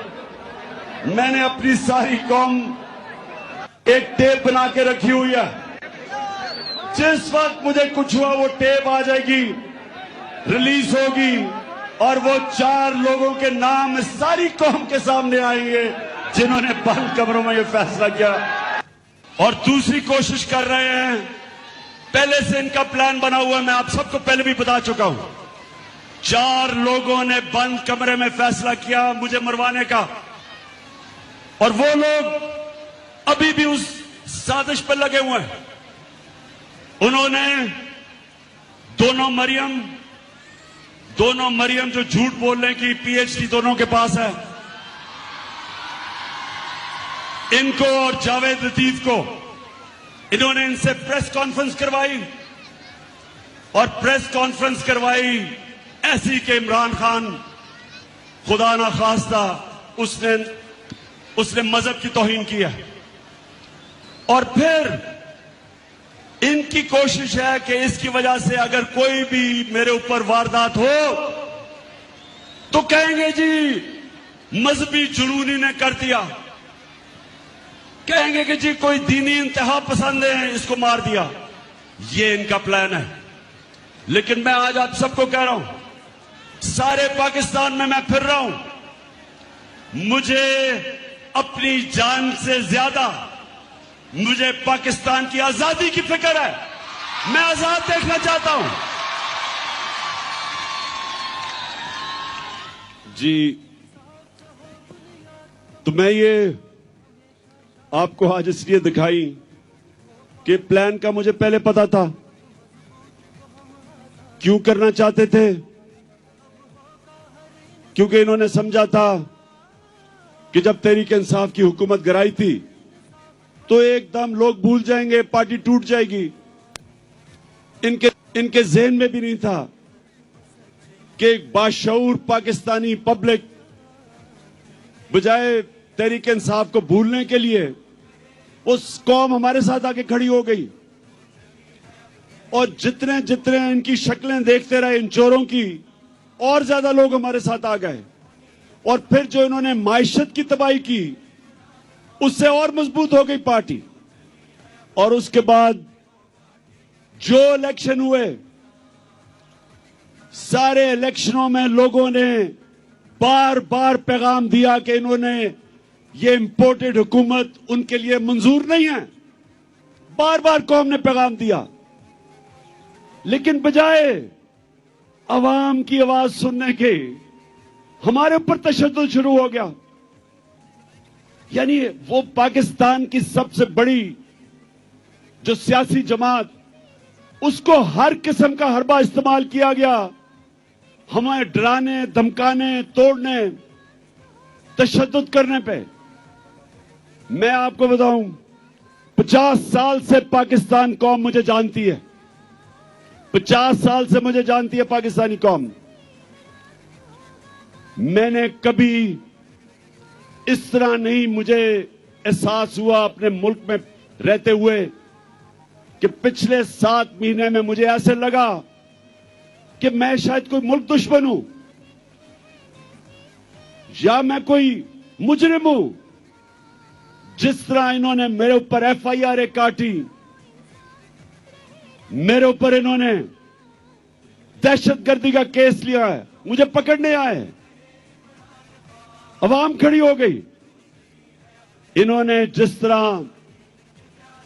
मैंने अपनी सारी कौम एक टेप बना के रखी हुई है। जिस वक्त मुझे कुछ हुआ वो टेप आ जाएगी, रिलीज होगी, और वो 4 लोगों के नाम सारी कौम के सामने आएंगे जिन्होंने बंद कमरों में ये फैसला किया और दूसरी कोशिश कर रहे हैं। पहले से इनका प्लान बना हुआ है, मैं आप सबको पहले भी बता चुका हूं। 4 लोगों ने बंद कमरे में फैसला किया मुझे मरवाने का, और वो लोग अभी भी उस साजिश पर लगे हुए हैं। उन्होंने दोनों मरियम जो झूठ बोलने की पीएचडी दोनों के पास है, इनको और जावेद लतीफ को, इन्होंने इनसे प्रेस कॉन्फ्रेंस करवाई, और प्रेस कॉन्फ्रेंस करवाई ऐसी कि इमरान खान खुदा ना खास्ता उसने मजहब की तौहीन की है। और फिर इनकी कोशिश है कि इसकी वजह से अगर कोई भी मेरे ऊपर वारदात हो तो कहेंगे जी मजहबी जुनूनी ने कर दिया, कहेंगे कि जी कोई दीनी इंतहा पसंद है इसको मार दिया। ये इनका प्लान है। लेकिन मैं आज आप सबको कह रहा हूं, सारे पाकिस्तान में मैं फिर रहा हूं, मुझे अपनी जान से ज्यादा मुझे पाकिस्तान की आजादी की फिक्र है। मैं आजाद देखना चाहता हूं। जी, तो मैं ये आपको आज इसलिए दिखाई कि प्लान का मुझे पहले पता था। क्यों करना चाहते थे? क्योंकि इन्होंने समझा था कि जब तहरीक इंसाफ की हुकूमत गिराई थी तो एकदम लोग भूल जाएंगे, पार्टी टूट जाएगी। इनके जहन में भी नहीं था कि एक बाशऊर पाकिस्तानी पब्लिक बजाय तहरीक इंसाफ को भूलने के लिए उस कौम हमारे साथ आके खड़ी हो गई। और जितने जितने इनकी शक्लें देखते रहे इन चोरों की, और ज्यादा लोग हमारे साथ आ गए। और फिर जो इन्होंने माइशत की तबाही की, उससे और मजबूत हो गई पार्टी। और उसके बाद जो इलेक्शन हुए, सारे इलेक्शनों में लोगों ने बार बार पैगाम दिया कि इन्होंने ये इंपोर्टेड हुकूमत उनके लिए मंजूर नहीं है। बार बार कौम ने पैगाम दिया, लेकिन बजाय अवाम की आवाज सुनने के हमारे ऊपर तशद्दुद शुरू हो गया। यानी वो पाकिस्तान की सबसे बड़ी जो सियासी जमात, उसको हर किस्म का हरबा इस्तेमाल किया गया हमें डराने, धमकाने, तोड़ने, तशद्दुद करने पे। मैं आपको बताऊं, 50 साल से पाकिस्तान कौम मुझे जानती है। 50 साल से मुझे जानती है पाकिस्तानी कौम। मैंने कभी इस तरह नहीं मुझे एहसास हुआ अपने मुल्क में रहते हुए कि पिछले 7 महीने में मुझे ऐसे लगा कि मैं शायद कोई मुल्क दुश्मन हूं या मैं कोई मुजरिम हूं। जिस तरह इन्होंने मेरे ऊपर FIR काटी, मेरे ऊपर इन्होंने दहशतगर्दी का केस लिया है, मुझे पकड़ने आए, अवाम खड़ी हो गई। इन्होंने जिस तरह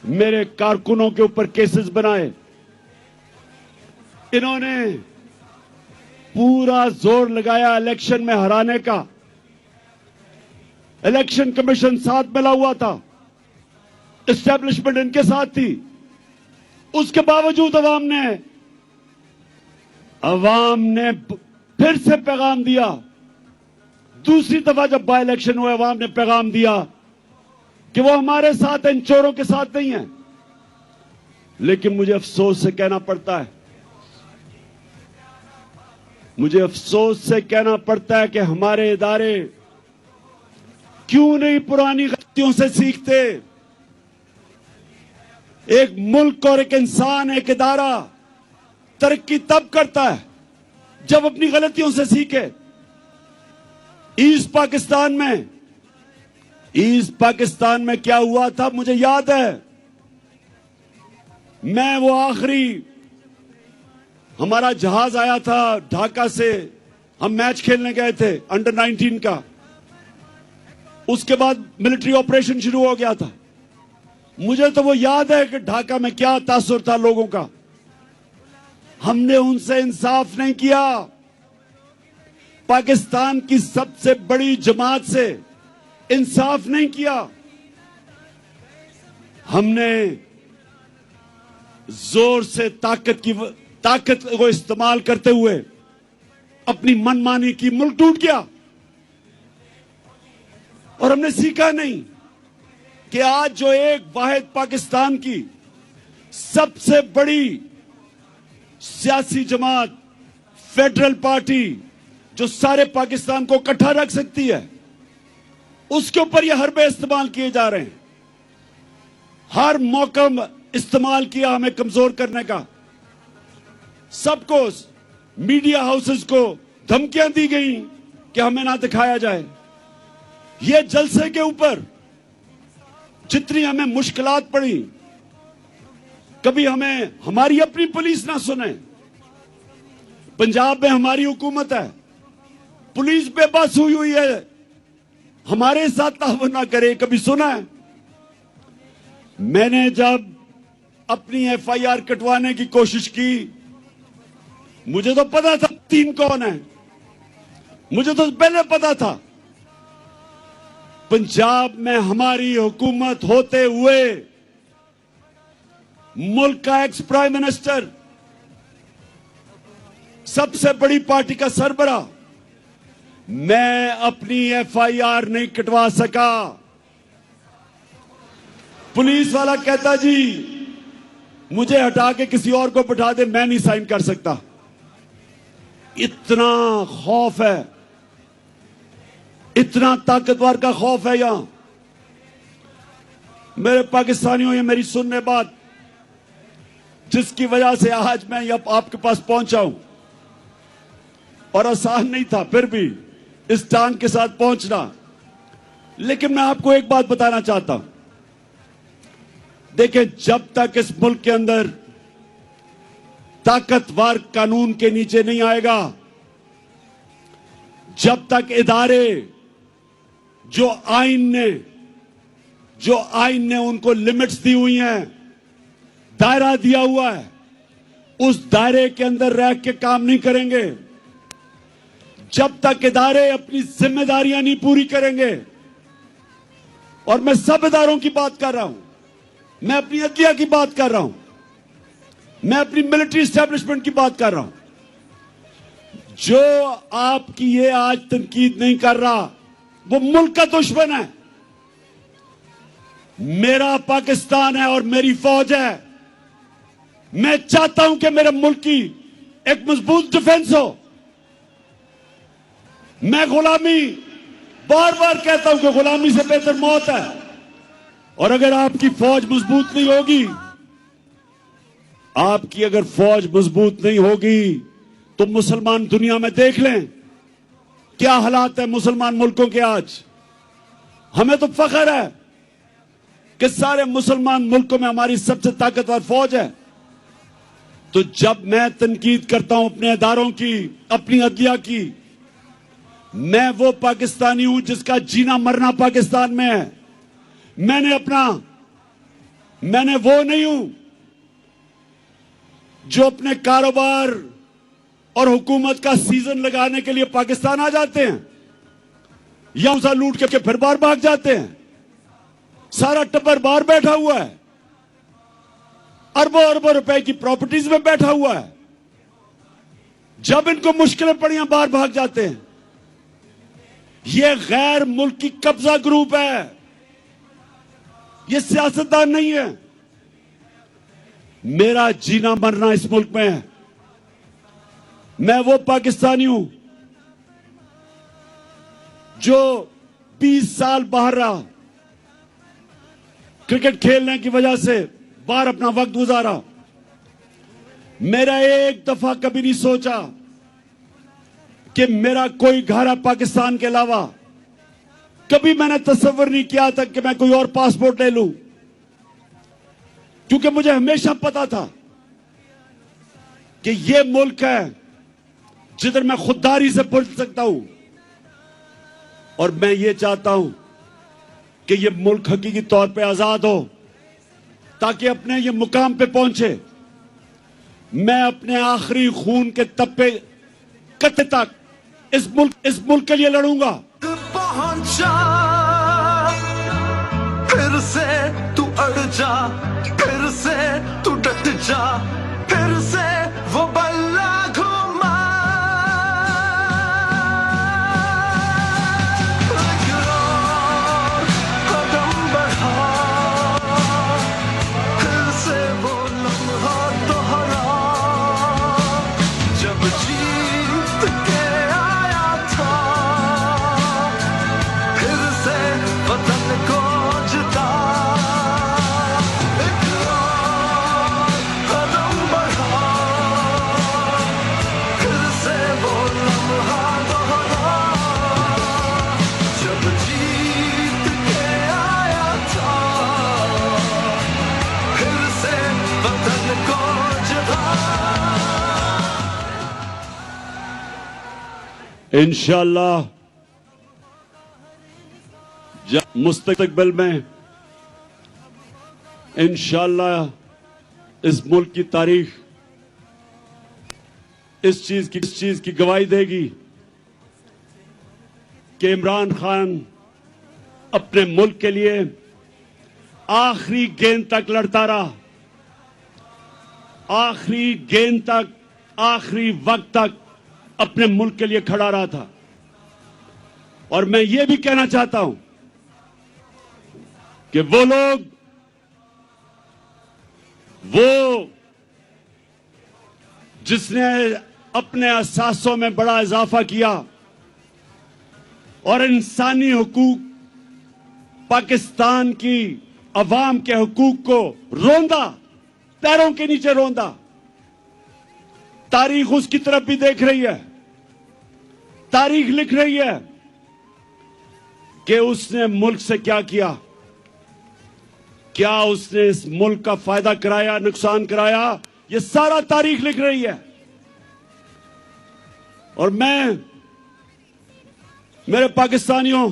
मेरे कारकुनों के ऊपर केसेस बनाए, इन्होंने पूरा जोर लगाया इलेक्शन में हराने का। इलेक्शन कमीशन साथ मिला हुआ था, एस्टेब्लिशमेंट इनके साथ थी। उसके बावजूद अवाम ने फिर से पैगाम दिया। दूसरी दफा जब बाय इलेक्शन हुआ, अवाम ने पैगाम दिया कि वो हमारे साथ, इन चोरों के साथ नहीं है। लेकिन मुझे अफसोस से कहना पड़ता है, मुझे अफसोस से कहना पड़ता है कि हमारे इदारे क्यों नहीं पुरानी गलतियों से सीखते। एक मुल्क और एक इंसान, एक इदारा तरक्की तब करता है जब अपनी गलतियों से सीखे। ईस्ट पाकिस्तान में क्या हुआ था मुझे याद है। मैं वो आखिरी, हमारा जहाज आया था ढाका से, हम मैच खेलने गए थे अंडर 19 का। उसके बाद मिलिट्री ऑपरेशन शुरू हो गया था। मुझे तो वो याद है कि ढाका में क्या तासुर था लोगों का। हमने उनसे इंसाफ नहीं किया। पाकिस्तान की सबसे बड़ी जमात से इंसाफ नहीं किया। हमने जोर से ताकत को इस्तेमाल करते हुए अपनी मनमानी की, मुल्क टूट गया। और हमने सीखा नहीं कि आज जो एक वाहिद पाकिस्तान की सबसे बड़ी सियासी जमात, फेडरल पार्टी, जो सारे पाकिस्तान को इकट्ठा रख सकती है, उसके ऊपर ये हरबे इस्तेमाल किए जा रहे हैं। हर मौका इस्तेमाल किया हमें कमजोर करने का। सबको, मीडिया हाउसेस को धमकियां दी गई कि हमें ना दिखाया जाए। ये जलसे के ऊपर जितनी हमें मुश्किलात पड़ी, कभी हमें हमारी अपनी पुलिस ना सुने। पंजाब में हमारी हुकूमत है, पुलिस बेबस हुई है, हमारे साथ ताउन ना करे, कभी सुना है? मैंने जब अपनी FIR कटवाने की कोशिश की, मुझे तो पता था 3 कौन है, मुझे तो पहले पता था। पंजाब में हमारी हुकूमत होते हुए मुल्क का एक्स प्राइम मिनिस्टर, सबसे बड़ी पार्टी का सरबरा, मैं अपनी FIR नहीं कटवा सका। पुलिस वाला कहता जी मुझे हटा के किसी और को बिठा दे, मैं नहीं साइन कर सकता। इतना खौफ है, इतना ताकतवर का खौफ है यहां। मेरे पाकिस्तानियों, ये मेरी सुनने बात, जिसकी वजह से आज मैं आपके पास पहुंचा हूं, और आसान नहीं था फिर भी इस टांग के साथ पहुंचना। लेकिन मैं आपको एक बात बताना चाहता हूं। देखिए, जब तक इस मुल्क के अंदर ताकतवर कानून के नीचे नहीं आएगा, जब तक इदारे जो आईन ने उनको लिमिट्स दी हुई हैं, दायरा दिया हुआ है, उस दायरे के अंदर रह के काम नहीं करेंगे, जब तक इदारे अपनी जिम्मेदारियां नहीं पूरी करेंगे, और मैं सब इदारों की बात कर रहा हूं, मैं अपनी अदलिया की बात कर रहा हूं, मैं अपनी मिलिट्री एस्टेब्लिशमेंट की बात कर रहा हूं, जो आपकी ये आज तनकीद नहीं कर रहा, वो मुल्क का दुश्मन है। मेरा पाकिस्तान है और मेरी फौज है। मैं चाहता हूं कि मेरे मुल्क की एक मजबूत डिफेंस हो। मैं गुलामी, बार बार कहता हूं कि गुलामी से बेहतर मौत है। और अगर आपकी फौज मजबूत नहीं होगी, आपकी अगर फौज मजबूत नहीं होगी, तो मुसलमान दुनिया में देख लें क्या हालात है मुसलमान मुल्कों के आज। हमें तो फख्र है कि सारे मुसलमान मुल्कों में हमारी सबसे ताकतवर फौज है। तो जब मैं तनकीद करता हूं अपने इदारों की, अपनी अदलिया की, मैं वो पाकिस्तानी हूं जिसका जीना मरना पाकिस्तान में है। मैंने वो नहीं हूं जो अपने कारोबार और हुकूमत का सीजन लगाने के लिए पाकिस्तान आ जाते हैं या उसे लूट के फिर बाहर भाग जाते हैं। सारा टब्बर बाहर बैठा हुआ है, अरबों अरबों रुपए की प्रॉपर्टीज में बैठा हुआ है। जब इनको मुश्किलें पड़ियां बाहर भाग जाते हैं। यह गैर मुल्की कब्जा ग्रुप है, यह सियासतदान नहीं है। मेरा जीना मरना इस मुल्क में है। मैं वो पाकिस्तानी हूं जो 20 साल बाहर रहा, क्रिकेट खेलने की वजह से बाहर अपना वक्त गुजारा। मेरा एक दफा कभी नहीं सोचा कि मेरा कोई घर है पाकिस्तान के अलावा। कभी मैंने तस्वीर नहीं किया था कि मैं कोई और पासपोर्ट ले लूं, क्योंकि मुझे हमेशा पता था कि यह मुल्क है जिधर मैं खुददारी से पहुंच सकता हूं। और मैं ये चाहता हूं कि यह मुल्क हकीकी तौर पे आजाद हो, ताकि अपने ये मुकाम पे पहुंचे। मैं अपने आखिरी खून के तप्पे कत्ते तक इस मुल्क के लिए लड़ूंगा। पहुंचा फिर से तू अड़ जा, फिर से तू डट जा, फिर से वो बल्ला घुमा। कदम बढ़ा, फिर से वो लम्हा दोहरा, जब जीत के आया था, फिर से वतन को जिता। एक और कदम बढ़ा, फिर से वो लम्हा दोहरा, जब जीत के आया था, फिर से वतन को जिता। इंशाअल्लाह मुस्तकबिल में इंशाअल्लाह इस मुल्क की तारीख इस चीज की गवाही देगी कि इमरान खान अपने मुल्क के लिए आखिरी गेंद तक लड़ता रहा, आखिरी गेंद तक, आखिरी वक्त तक अपने मुल्क के लिए खड़ा रहा था। और मैं ये भी कहना चाहता हूं कि वो लोग, जिसने अपने असासों में बड़ा इजाफा किया और इंसानी हुकूक, पाकिस्तान की अवाम के हुकूक को रोंदा, पैरों के नीचे रोंदा। तारीख उसकी तरफ भी देख रही है, तारीख लिख रही है कि उसने मुल्क से क्या किया, क्या उसने इस मुल्क का फायदा कराया, नुकसान कराया, ये सारा तारीख लिख रही है। और मेरे पाकिस्तानियों,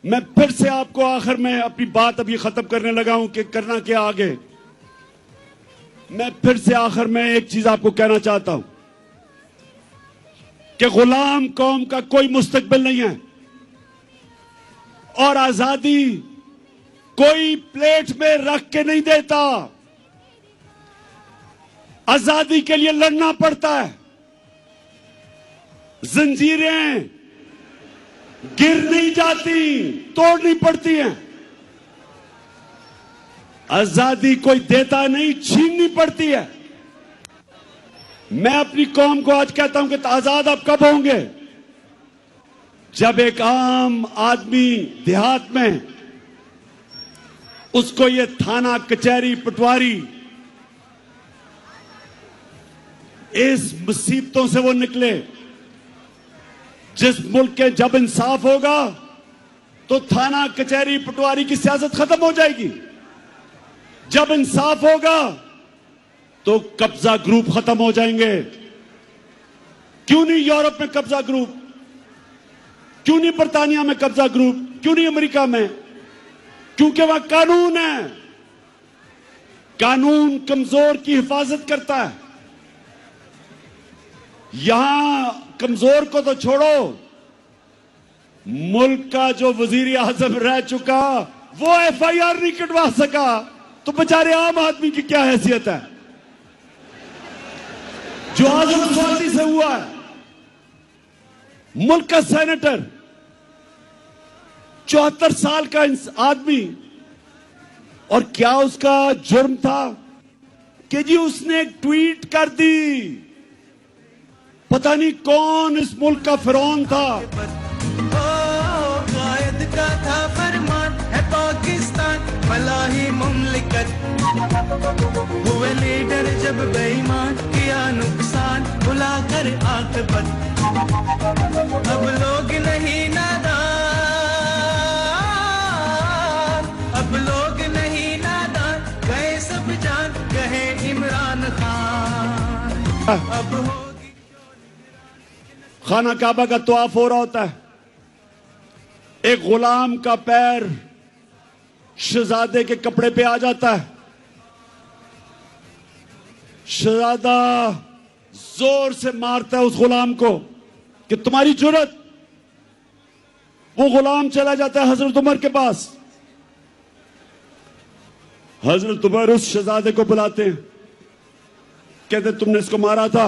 मैं फिर से आपको आखिर में अपनी बात अभी खत्म करने लगा हूं कि करना क्या आगे। मैं फिर से आखिर में एक चीज आपको कहना चाहता हूं कि गुलाम कौम का कोई मुस्तकबिल नहीं है और आजादी कोई प्लेट में रख के नहीं देता। आजादी के लिए लड़ना पड़ता है, जंजीरें गिर नहीं जाती, तोड़नी पड़ती हैं। आजादी कोई देता नहीं, छीननी पड़ती है। मैं अपनी कौम को आज कहता हूं कि आजाद आप कब होंगे? जब एक आम आदमी देहात में उसको ये थाना, कचहरी, पटवारी, इस मुसीबतों से वो निकले। जिस मुल्क के जब इंसाफ होगा तो थाना, कचहरी, पटवारी की सियासत खत्म हो जाएगी। जब इंसाफ होगा तो कब्जा ग्रुप खत्म हो जाएंगे। क्यों नहीं यूरोप में कब्जा ग्रुप? क्यों नहीं बर्तानिया में कब्जा ग्रुप? क्यों नहीं अमेरिका में? क्योंकि वहां कानून है। कानून कमजोर की हिफाजत करता है। यहां कमजोर को तो छोड़ो, मुल्क का जो वजीर आजम रह चुका वो FIR नहीं कटवा सका, तो बेचारे आम आदमी की क्या हैसियत है? जो आजम स्वाति से हुआ है, मुल्क का सेनेटर, 74 साल का आदमी, और क्या उसका जुर्म था कि जी उसने एक ट्वीट कर दी। पता नहीं कौन इस मुल्क का फिरौन था। कायद का था फरमान है पाकिस्तान भला ही मुमलिकत। हुए लीडर जब बेईमान किया नुकसान बुलाकर आखिरत। अब लोग नहीं नादान, अब लोग नहीं नादान, गए सब जान कहे इमरान खान। अब होगी खाना काबा का तवाफ हो रहा होता है, एक गुलाम का पैर शहजादे के कपड़े पे आ जाता है। शहजादा जोर से मारता है उस गुलाम को कि तुम्हारी जुर्रत। वो गुलाम चला जाता है हजरत उमर के पास। हजरत उमर उस शहजादे को बुलाते हैं, कहते तुमने इसको मारा था?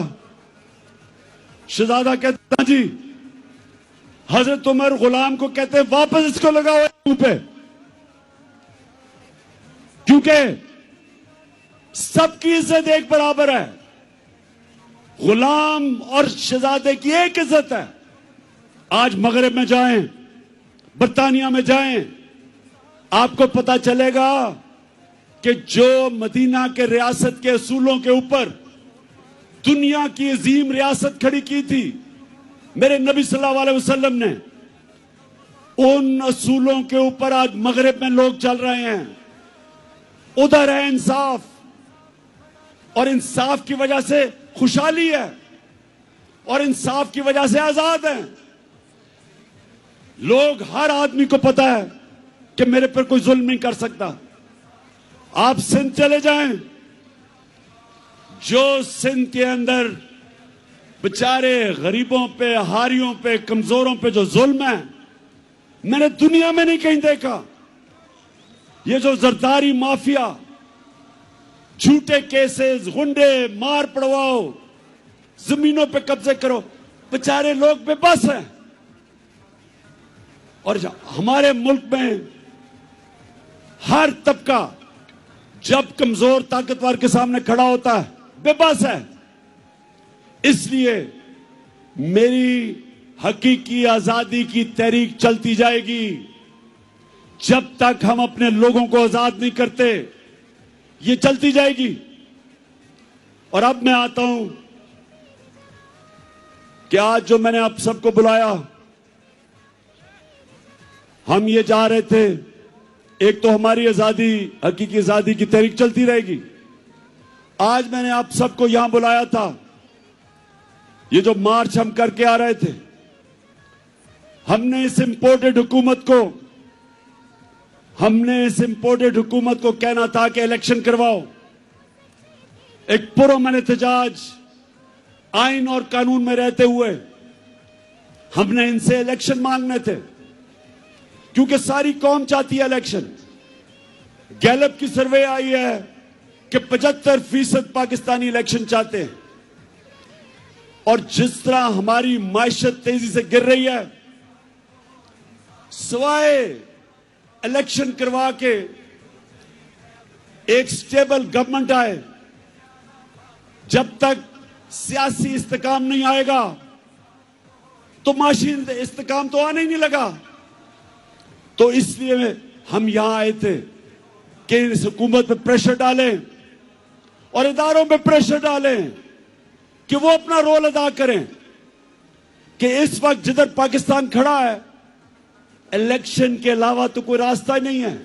शहजादा कहता जी। हजरत उमर गुलाम को कहते हैं वापस इसको लगाओ मुंह पे, क्योंकि सबकी इज्जत एक बराबर है। गुलाम और शहजादे की एक इज्जत है। आज मगरिब में जाएं, बर्तानिया में जाएं, आपको पता चलेगा कि जो मदीना के रियासत के असूलों के ऊपर दुनिया की अजीम रियासत खड़ी की थी मेरे नबी सल्लल्लाहु अलैहि वसल्लम ने, उन असूलों के ऊपर आज मगरिब में लोग चल रहे हैं। उधर है इंसाफ, और इंसाफ की वजह से खुशहाली है, और इंसाफ की वजह से आजाद है। लोग, हर आदमी को पता है कि मेरे पर कोई जुल्म नहीं कर सकता। आप सिंध चले जाएं, जो सिंध के अंदर बेचारे गरीबों पे, हारियों पे, कमजोरों पे जो जुल्म है, मैंने दुनिया में नहीं कहीं देखा। ये जो जरदारी माफिया, झूठे केसेस, गुंडे, मार पड़वाओ, जमीनों पे कब्जे करो, बेचारे लोग बेबस हैं। और हमारे मुल्क में हर तबका जब कमजोर ताकतवर के सामने खड़ा होता है, बेबस है। इसलिए मेरी हकीकी आजादी की तहरीक चलती जाएगी जब तक हम अपने लोगों को आजाद नहीं करते। ये चलती जाएगी। और अब मैं आता हूं कि आज जो मैंने आप सबको बुलाया, हम ये जा रहे थे, एक तो हमारी आजादी, हकीकी आजादी की तहरीक चलती रहेगी। आज मैंने आप सबको यहां बुलाया था, ये जो मार्च हम करके आ रहे थे, हमने इस इंपोर्टेड हुकूमत को कहना था कि इलेक्शन करवाओ। एक पुरअमन एहतजाज आइन और कानून में रहते हुए हमने इनसे इलेक्शन मांगने थे, क्योंकि सारी कौम चाहती है इलेक्शन। गैलप की सर्वे आई है कि 75% पाकिस्तानी इलेक्शन चाहते हैं। और जिस तरह हमारी मायशत तेजी से गिर रही है, सिवाय इलेक्शन करवा के एक स्टेबल गवर्नमेंट आए, जब तक सियासी इस्तेकाम नहीं आएगा तो माशी इस्तेकाम तो आने ही नहीं लगा। तो इसलिए हम यहां आए थे कि इस हुकूमत पे प्रेशर डालें और इदारों पे प्रेशर डालें कि वो अपना रोल अदा करें कि इस वक्त जिधर पाकिस्तान खड़ा है, इलेक्शन के अलावा तो कोई रास्ता ही नहीं है।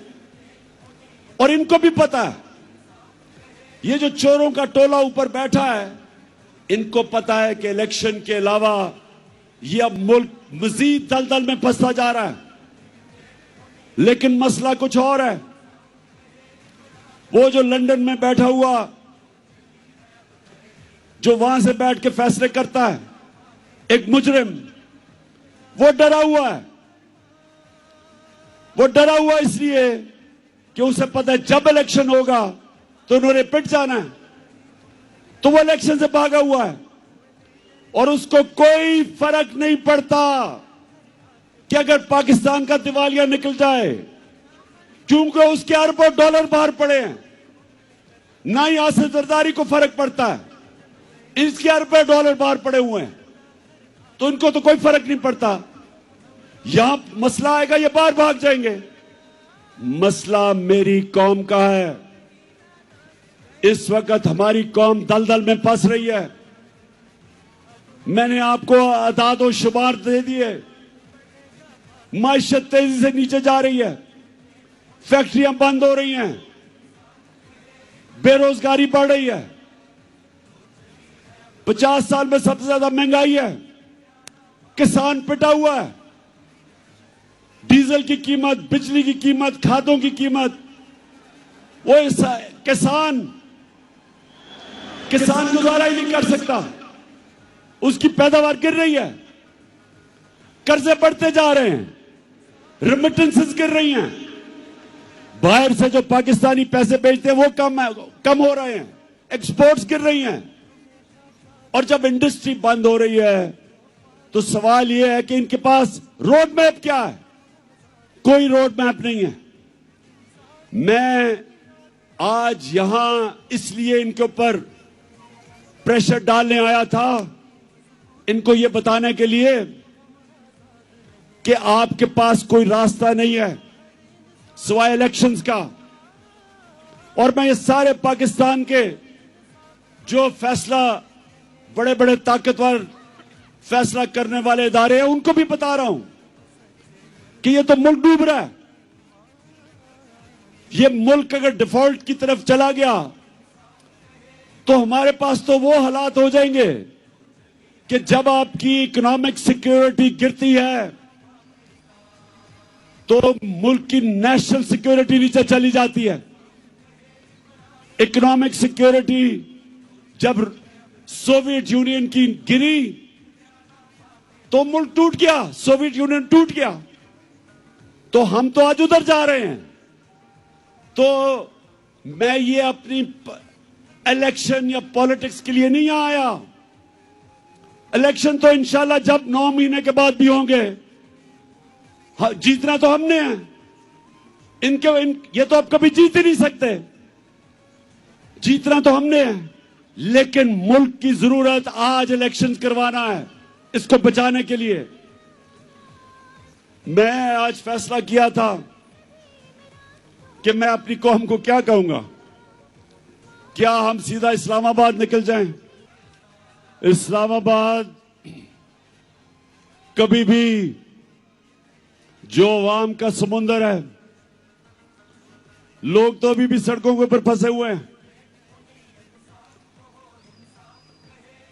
और इनको भी पता है, ये जो चोरों का टोला ऊपर बैठा है, इनको पता है कि इलेक्शन के अलावा ये अब मुल्क मजीद दलदल में फंसता जा रहा है। लेकिन मसला कुछ और है। वो जो लंदन में बैठा हुआ, जो वहां से बैठ के फैसले करता है, एक मुजरिम, वो डरा हुआ है। वो डरा हुआ इसलिए कि उसे पता है जब इलेक्शन होगा तो उन्होंने पिट जाना है। तो वो इलेक्शन से भागा हुआ है और उसको कोई फर्क नहीं पड़ता कि अगर पाकिस्तान का दिवालिया निकल जाए, क्योंकि उसके अरबों डॉलर बाहर पड़े हैं। ना ही आसिफ जरदारी को फर्क पड़ता है, इसके अरबों डॉलर बाहर पड़े हुए हैं, तो इनको तो कोई फर्क नहीं पड़ता। यहां मसला आएगा, ये बाहर भाग जाएंगे। मसला मेरी कौम का है। इस वक्त हमारी कौम दलदल में फंस रही है। मैंने आपको अदाद और शुमार दे दिए। मायशत तेजी से नीचे जा रही है, फैक्ट्रियां बंद हो रही हैं, बेरोजगारी बढ़ रही है, 50 साल में सबसे ज्यादा महंगाई है, किसान पिटा हुआ है, डीजल की कीमत, बिजली की कीमत, खादों की कीमत, वो किसान गुजारा ही नहीं कर सकता, उसकी पैदावार गिर रही है, कर्जे बढ़ते जा रहे हैं, रेमिटेंसेस गिर रही हैं, बाहर से जो पाकिस्तानी पैसे भेजते हैं वो कम हो रहे हैं, एक्सपोर्ट्स गिर रही हैं। और जब इंडस्ट्री बंद हो रही है तो सवाल यह है कि इनके पास रोड मैप क्या है? कोई रोड मैप नहीं है। मैं आज यहां इसलिए इनके ऊपर प्रेशर डालने आया था, इनको यह बताने के लिए कि आपके पास कोई रास्ता नहीं है सिवाय इलेक्शंस का। और मैं ये सारे पाकिस्तान के जो फैसला, बड़े बड़े ताकतवर फैसला करने वाले इदारे हैं, उनको भी बता रहा हूं कि ये तो मुल्क डूब रहा है। ये मुल्क अगर डिफॉल्ट की तरफ चला गया तो हमारे पास तो वो हालात हो जाएंगे कि जब आपकी इकोनॉमिक सिक्योरिटी गिरती है तो मुल्क की नेशनल सिक्योरिटी नीचे चली जाती है। इकोनॉमिक सिक्योरिटी जब सोवियत यूनियन की गिरी तो मुल्क टूट गया, सोवियत यूनियन टूट गया। तो हम तो आज उधर जा रहे हैं। तो मैं ये अपनी इलेक्शन या पॉलिटिक्स के लिए नहीं आया। इलेक्शन तो इंशाल्लाह जब 9 महीने के बाद भी होंगे, जीतना तो हमने है। ये तो आप कभी जीत ही नहीं सकते। जीतना तो हमने है। लेकिन मुल्क की जरूरत आज इलेक्शन करवाना है, इसको बचाने के लिए। मैं आज फैसला किया था कि मैं अपनी कौम को क्या कहूंगा। क्या हम सीधा इस्लामाबाद निकल जाएं? इस्लामाबाद कभी भी जो अवाम का समुंदर है, लोग तो अभी भी सड़कों के ऊपर फंसे हुए हैं।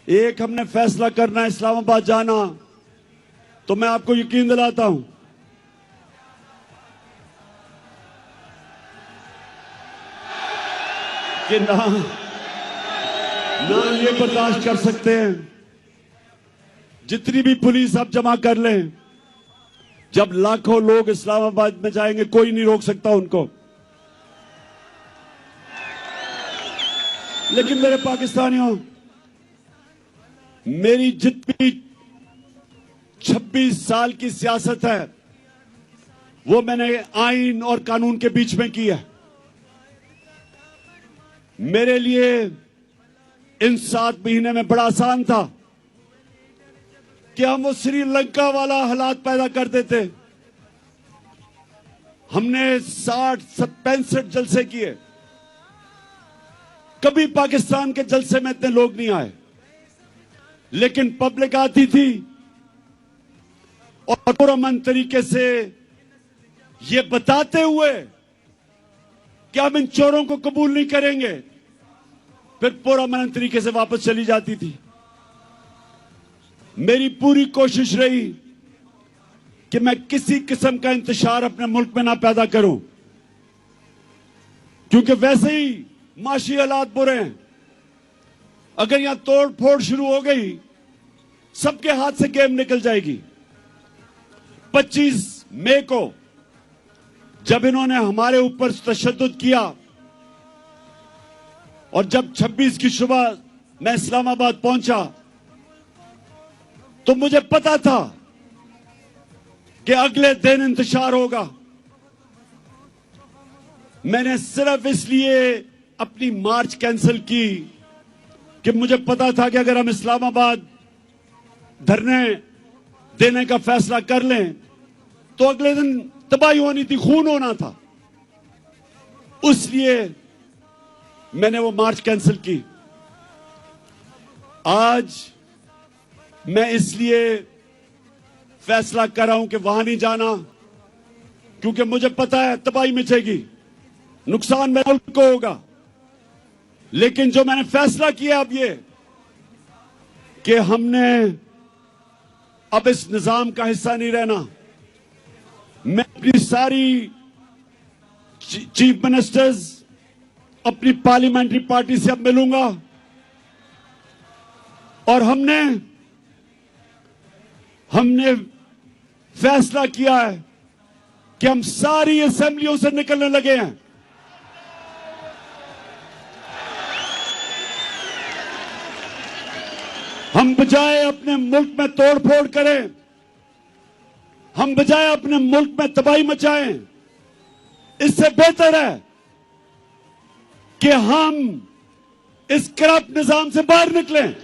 एक हमने फैसला करना है इस्लामाबाद जाना, तो मैं आपको यकीन दिलाता हूं कि ना ये बर्दाश्त कर सकते हैं। जितनी भी पुलिस आप जमा कर लें, जब लाखों लोग इस्लामाबाद में जाएंगे, कोई नहीं रोक सकता उनको। लेकिन मेरे पाकिस्तानियों, मेरी जितनी 26 साल की सियासत है, वो मैंने आइन और कानून के बीच में की है। मेरे लिए इन 7 महीने में बड़ा आसान था कि हम वो श्रीलंका वाला हालात पैदा कर देते। हमने 65 जलसे किए, कभी पाकिस्तान के जलसे में इतने लोग नहीं आए, लेकिन पब्लिक आती थी और पुरअमन तरीके से ये बताते हुए कि हम इन चोरों को कबूल नहीं करेंगे, फिर पुरअमन तरीके से वापस चली जाती थी। मेरी पूरी कोशिश रही कि मैं किसी किस्म का इंतशार अपने मुल्क में ना पैदा करूं, क्योंकि वैसे ही माशी हालात बुरे हैं। अगर यहां तोड़ फोड़ शुरू हो गई, सबके हाथ से गेम निकल जाएगी। 25 मई को जब इन्होंने हमारे ऊपर तशद्दुद किया और जब 26 की सुबह मैं इस्लामाबाद पहुंचा, तो मुझे पता था कि अगले दिन इंतशार होगा। मैंने सिर्फ इसलिए अपनी मार्च कैंसिल की कि मुझे पता था कि अगर हम इस्लामाबाद धरने देने का फैसला कर लें, तो अगले दिन तबाही होनी थी, खून होना था। इसलिए मैंने वो मार्च कैंसिल की। आज मैं इसलिए फैसला कर रहा हूं कि वहां नहीं जाना, क्योंकि मुझे पता है तबाही मचेगी, नुकसान मेरे मुल्क को होगा। लेकिन जो मैंने फैसला किया अब ये कि हमने अब इस निजाम का हिस्सा नहीं रहना। मैं अपनी सारी चीफ मिनिस्टर्स, अपनी पार्लियामेंट्री पार्टी से अब मिलूंगा और हमने फैसला किया है कि हम सारी असेंबलियों से निकलने लगे हैं। हम बजाय अपने मुल्क में तोड़फोड़ करें, हम बजाय अपने मुल्क में तबाही मचाएं, इससे बेहतर है कि हम इस करप्ट निजाम से बाहर निकलें।